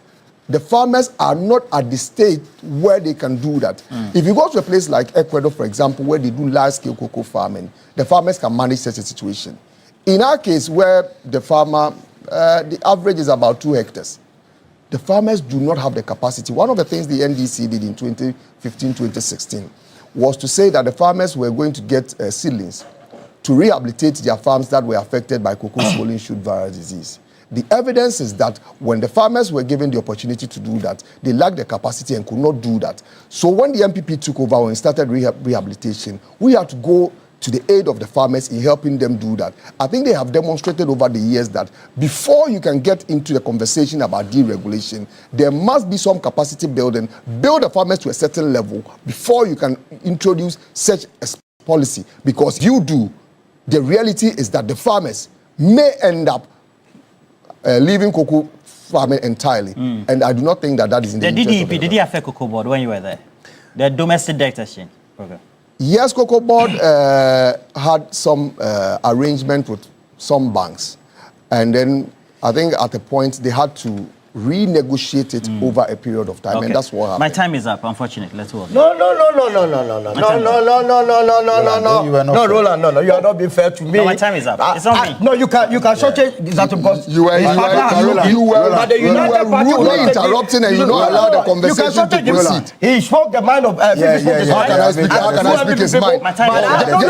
the farmers are not at the stage where they can do that. If you go to a place like Ecuador, for example, where they do large-scale cocoa farming, the farmers can manage such a situation. In our case, where the farmer, the average is about 2 hectares, the farmers do not have the capacity. One of the things the NDC did in 2015-2016 was to say that the farmers were going to get seedlings to rehabilitate their farms that were affected by cocoa swollen shoot virus disease. The evidence is that when the farmers were given the opportunity to do that, they lacked the capacity and could not do that. So when the NPP took over and started rehabilitation, we had to go to the aid of the farmers in helping them do that. I think they have demonstrated over the years that before you can get into the conversation about deregulation, there must be some capacity building, build the farmers to a certain level before you can introduce such a policy. Because you do, the reality is that the farmers may end up leaving cocoa farming entirely. And I do not think that that is in the interest of the did it affect Cocoa Board when you were there? The domestic debt exchange program. Yes, Cocoa Board had some arrangement with some banks. And then I think at a point they had to renegotiate it over a period of time, and that's what happened. My time is up, unfortunately. Let's work. No, Roland, no, you are not being fair to me. No, my time is up. It's not me. No, you can shortage that because you were rudely interrupting and you don't allow the conversation to proceed. He spoke the mind of How can I speak his mind?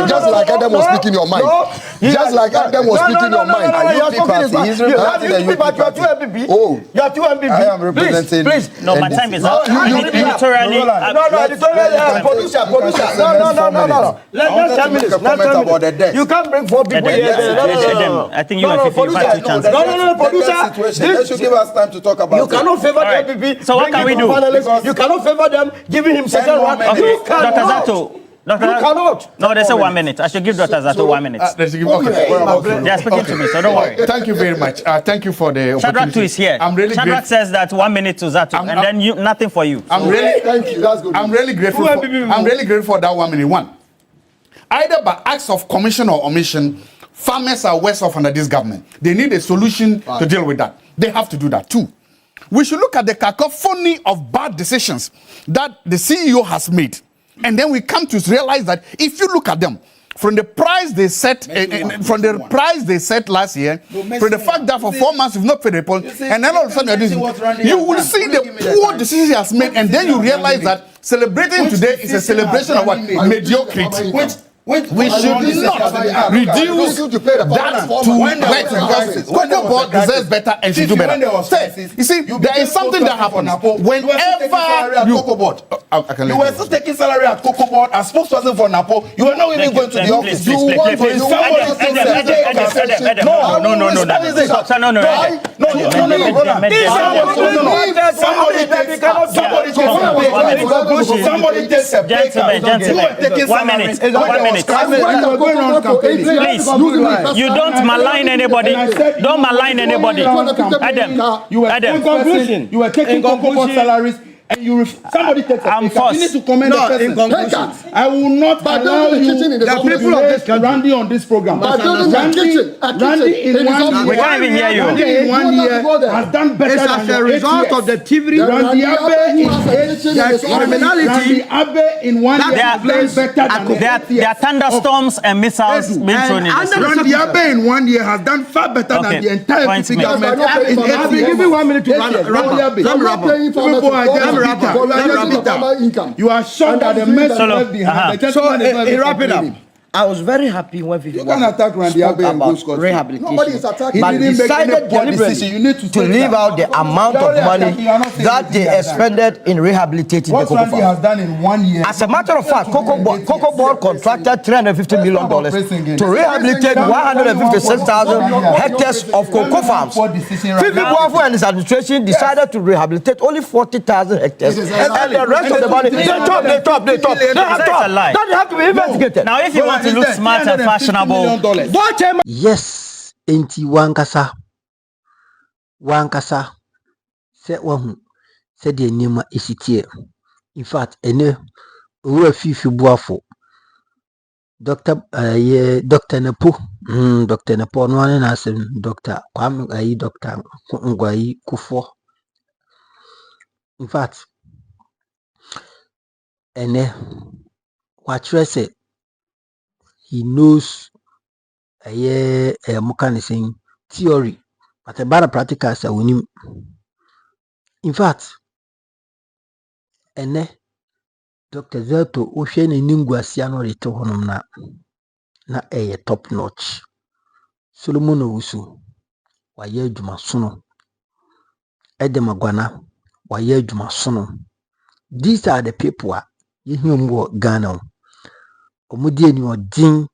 Just like Edem was speaking your mind. Just like Edem was speaking your mind. Oh. You are 2 MPP. I am representing. Please. No, my time is up. Editorially. Producer. No. Let's 10 minutes. About the debt. You can't bring 4 people here. I think you and Fifi have 2 chances. No, producer. They should give us time to talk about it. You cannot favor the MPP. So what can we do? You cannot favor them giving him second round. Okay, Dr. Zato. You cannot. No, they say 1 minute. I should give Dr. Zato 1 minute. Okay. They are speaking to me, so don't worry. Thank you very much. Thank you for the opportunity. Shadrach too is here. I'm really Shadrach says that 1 minute to Zato, and then nothing for you. I'm really thank you. That's good. I'm really grateful. I'm really grateful for that 1 minute. One, either by acts of commission or omission, farmers are worse off under this government. They need a solution to deal with that. They have to do that too. We should look at the cacophony of bad decisions that the CEO has made. And then we come to realize that if you look at them, from the price they set, last year, from the fact that for 4 months you've not paid the report, and then all of a sudden you will see the poor decisions he has made, and then you realize that celebrating today is a celebration of what? Mediocrity. We should not reduce that to wet because Cocoa Board deserves better and should do better. You see, there is something that happens whenever you were still taking salary at Cocoa Board as spokesperson for Napo. You were not even going to the office. No. Somebody takes a pay cut. 1 minute. Please, you don't malign anybody. Don't malign anybody. Edem, you were taking Cocoa Board salaries. And somebody takes a pay cut. You need to comment the person. I will not allow you to Randy on this program. Randy in 1 year. We can't even hear you. Randy in 1 year has done better than as a result of the TV. Randy Abe in 1 year has done better than there are thunderstorms and missiles being thrown in the sea. Randy Abe in 1 year has done far better than the entire PP government. I'll be giving 1 minute to Randy Abe. You are shocked at the mess left behind. So, wrap it up. I was very happy when Fifi attack Randy Abe and about rehabilitation. Nobody is attacking. But decided deliberately to leave out the amount of money that they expended in rehabilitating the cocoa farm. Has done in 1 year. As a matter of fact, Cocoa Board contracted $350 million to rehabilitate 156,000 hectares of cocoa farms. Fifi Boafo and his administration decided to rehabilitate only 40,000 hectares. And the rest of the money, they talk. That have to be investigated. Now, if you want to look smart and fashionable. Yes, enti wankasa se wahu se de nima esitie. In fact, ene Owusu Fifi Boafo Dr. Nepo no one na asem Dr. Kwame Dr. Ngwayi Kufo. In fact, ene watrese he knows a mechanism theory, but a better practical as a winning. In fact, Dr. Zato Ocean and Ninguasiano reto honumna. na top notch. Solomon Owusu wayɛ adwuma sono. Edem Agbana wayɛ adwuma sono. These are the people yehia mu Ghana. Omudie ni odin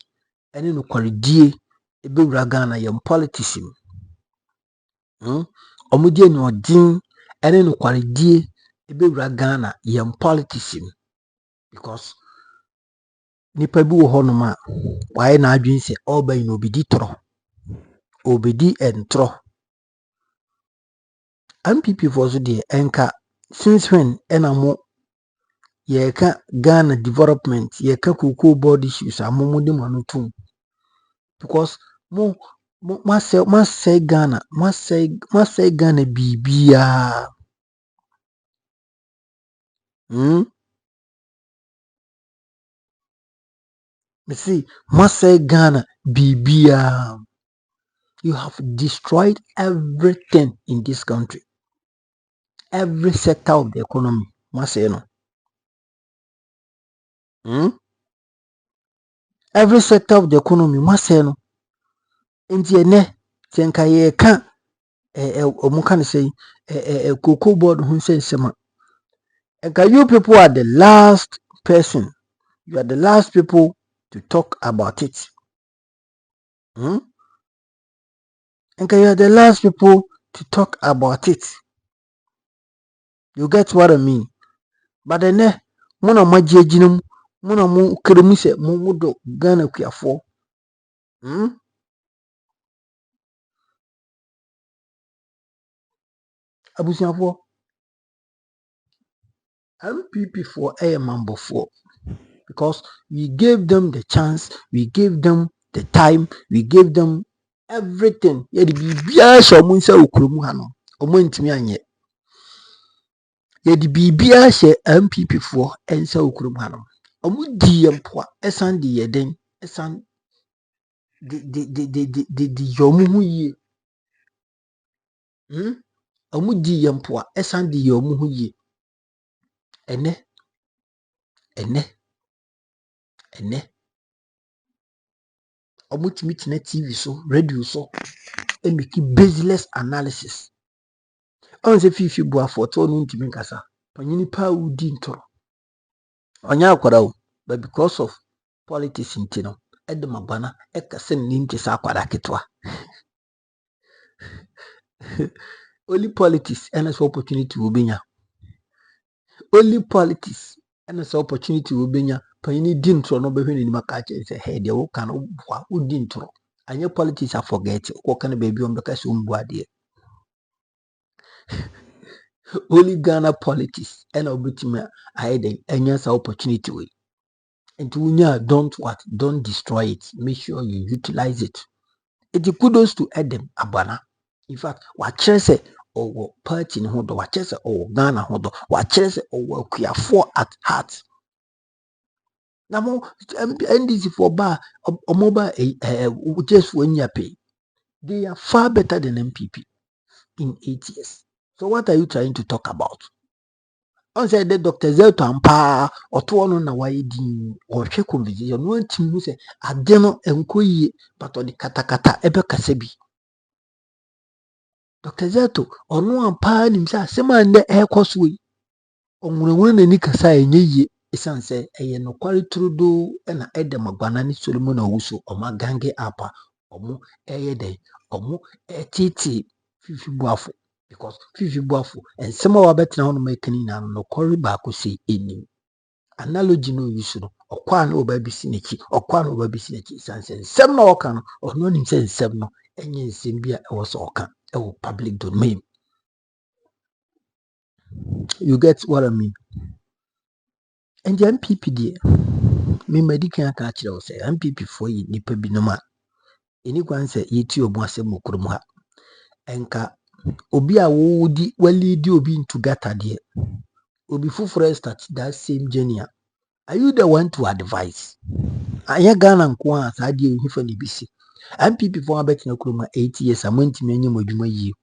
ene no kwaredie ebewura Ghana yɛ politics mu. Omudie ni odin ene no kwaredie ebewura Ghana yɛ politics mu. Because nipa bi wo hono ma waye na adwin se oba yin obidi tro. Obidi entro. NPP for so de enka since when enamo yeka Ghana development yeka cocoa board issues amomode manutum. Because mo say Ghana bibia. Me see say Ghana bibia. You have destroyed everything in this country. Every sector of the economy. Say no. Every sector of the economy. Say no. Inti ene tenka ye kan omuka say cocoa board hun say sema. You people are the last person. You are the last people to talk about it. You are the last people to talk about it. You get what I mean? But then muna majejinum muna mu kremu se mu do Ghana kuafo. Abusiafo NPP for mambo for, because we gave them the chance, we gave them the time, we gave them everything. Yedi bibia sha omu nsa okromu ha no omu ntimi anye. Yedi bibia sha NPP for ensa okromu ha no omu di yempoa esan di yeden esan di yomu hu yie. Omu di yempoa esan di yomu hu yie. Ene omutimi tena TV so, radio so, and make baseless analysis. On se Fifi Boafo to no ntimi nkasa. Panyini pa udi ntoro. Onya akwara o, but because of politics intino, Edem Agbana ekase nnim te sa akwara ketwa. Only politics and an opportunity will be. Only politics and an opportunity will be. Panyini dintro no be hwene ni makache say hey de wo kan wo dintro. And your politics are forget what kind of baby on because umbuade. Only Ghana politics and obitima hiding any opportunity way. And to don't destroy it. Make sure you utilize it. It kudos to Edem Agbana. In fact, what chese or party in hodo, what chese or Ghana hodo, what chese or kuafo at heart. Now more NDC for bar or mobile just when you pay. They are far better than MPP in 8 years. So what are you trying to talk about? On said the Dr. Zelto Ampa or two on a wide or check conversation. One team who say I demo and koye but on the katakata ebe kasebi. Dr. Zelto or no ampa himself sema and the air causeway. On one and Nikasa and ye esan say a no quality trudo and Edem Agbana ni Solomon Owusu or my gange apa or mo day or mo titi Fifi Boafo. Because Fifi Boafo and some of our better on making no quarry back will say any analogy no use or quan over Bissinichi or quan over Bissinichi and some no can or no him saying seven no any Zimbia was all can public domain. You get what I mean? And the MPP dear me medical catch you say MPP for you nipa binoma anyone say yeti obuase mukrumu ha enka obi a wo di wali di obi into gata there obi fufure start that same journey. Are you the one to advise? Aya Ghana nko a saa de hifa ni bisi MPP for abet na kuruma 8 years amontimi anyem adwuma yie.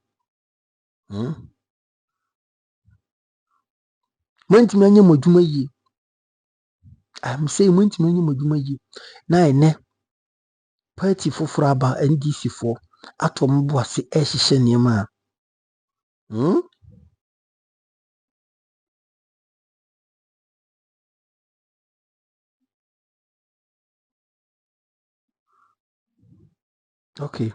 Montimi anyem adwuma yie. I'm saying montimi anyem adwuma yie. Na ene party foforo aba NDC fo ato mbo ase ehihye niema okay.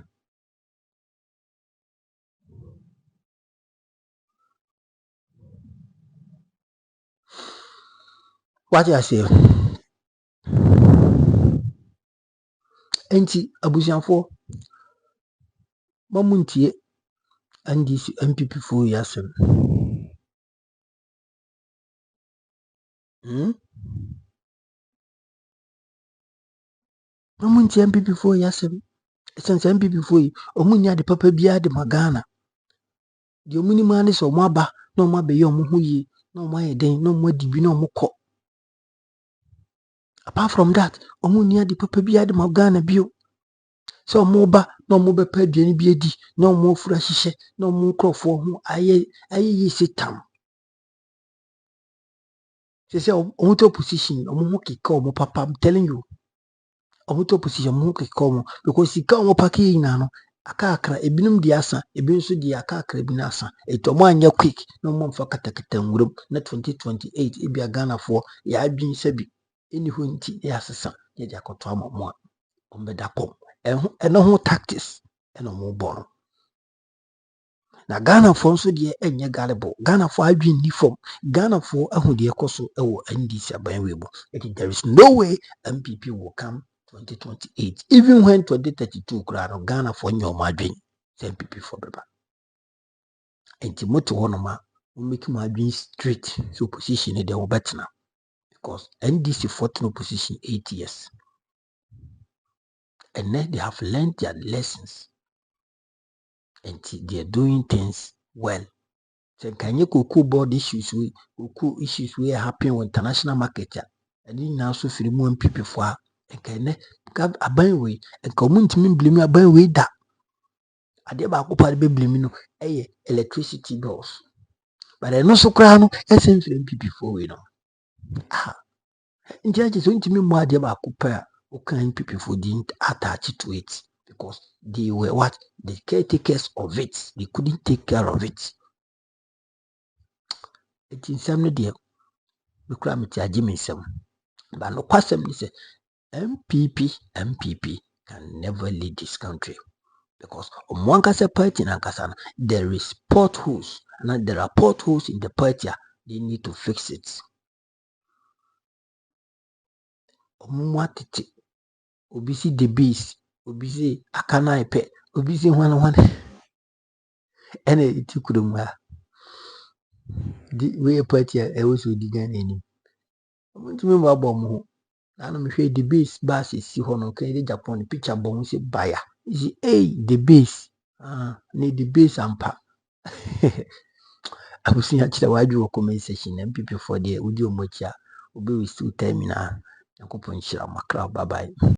What I say? Enti abusianfo mamuntie NDC NPP fo yasem. Mamuntie NPP fo yasem. Since NPP fo yi omunya de papa bia de magana. Di omuni mane so mo aba na mo abeyi omo ho yi na mo ayeden na mo adibi na mo kọ. Apart from that, omunya de papa bia de magana bio. So mo ba na mo be pa aduane bi edi na mo fura hihye na mo nkrofo ho aye yi sitam. Say omo to position omo ho keka omo papa, I'm telling you. Omo to position omo ho keka omo because sika omo paki na no aka akra ebinum di asa ebi nso di aka akra bi na asa eto mo anya quick na mo mfa katakata nwurum na 2028 ebi Ghana fo ya adwin sabi eni ho nti ya sesa ye di akoto amamo a ombeda kom eno ho tactics eno mo bono na Ghana fo nso de enye galibo Ghana fo adwin ni fom Ghana fo ahu de ekoso ewo NDC abanwebo. There is no way MPP will come 2028 even when 2032 krano Ghana fo nyoma adwin MPP for beba enti moto hono ma make my adwin straight so position e de wo betna because NDC fought in opposition 8 years and then they have learned their lessons and they are doing things well. So can you cocoa board issues we happen with international market and then now so free more MPP for and can aban we and community me blame aban we da ade ba ko pare be blame no electricity bills but no so kra no esen free MPP for we no nti so ntimi mo ade ba ko pa o kan MPP for didn't attach to it because they were what the caretakers of it, they couldn't take care of it. It in some day we cram it some but no question is MPP can never lead this country because one can say party and kasana there is potholes and there are potholes in the party they need to fix it. Omwatiti obisi the base obisi akana ipe obisi one ene itikudum di we party Owusu digan eni ntumi mo abọ mo na no mehwe the base bus si ho no kan de Japan picture bon se baya isi the base ne the base ampa abusunya kira wadwi wo comment section MPP for the udi omochi a obi we still terminal yakopon shira makra bye bye.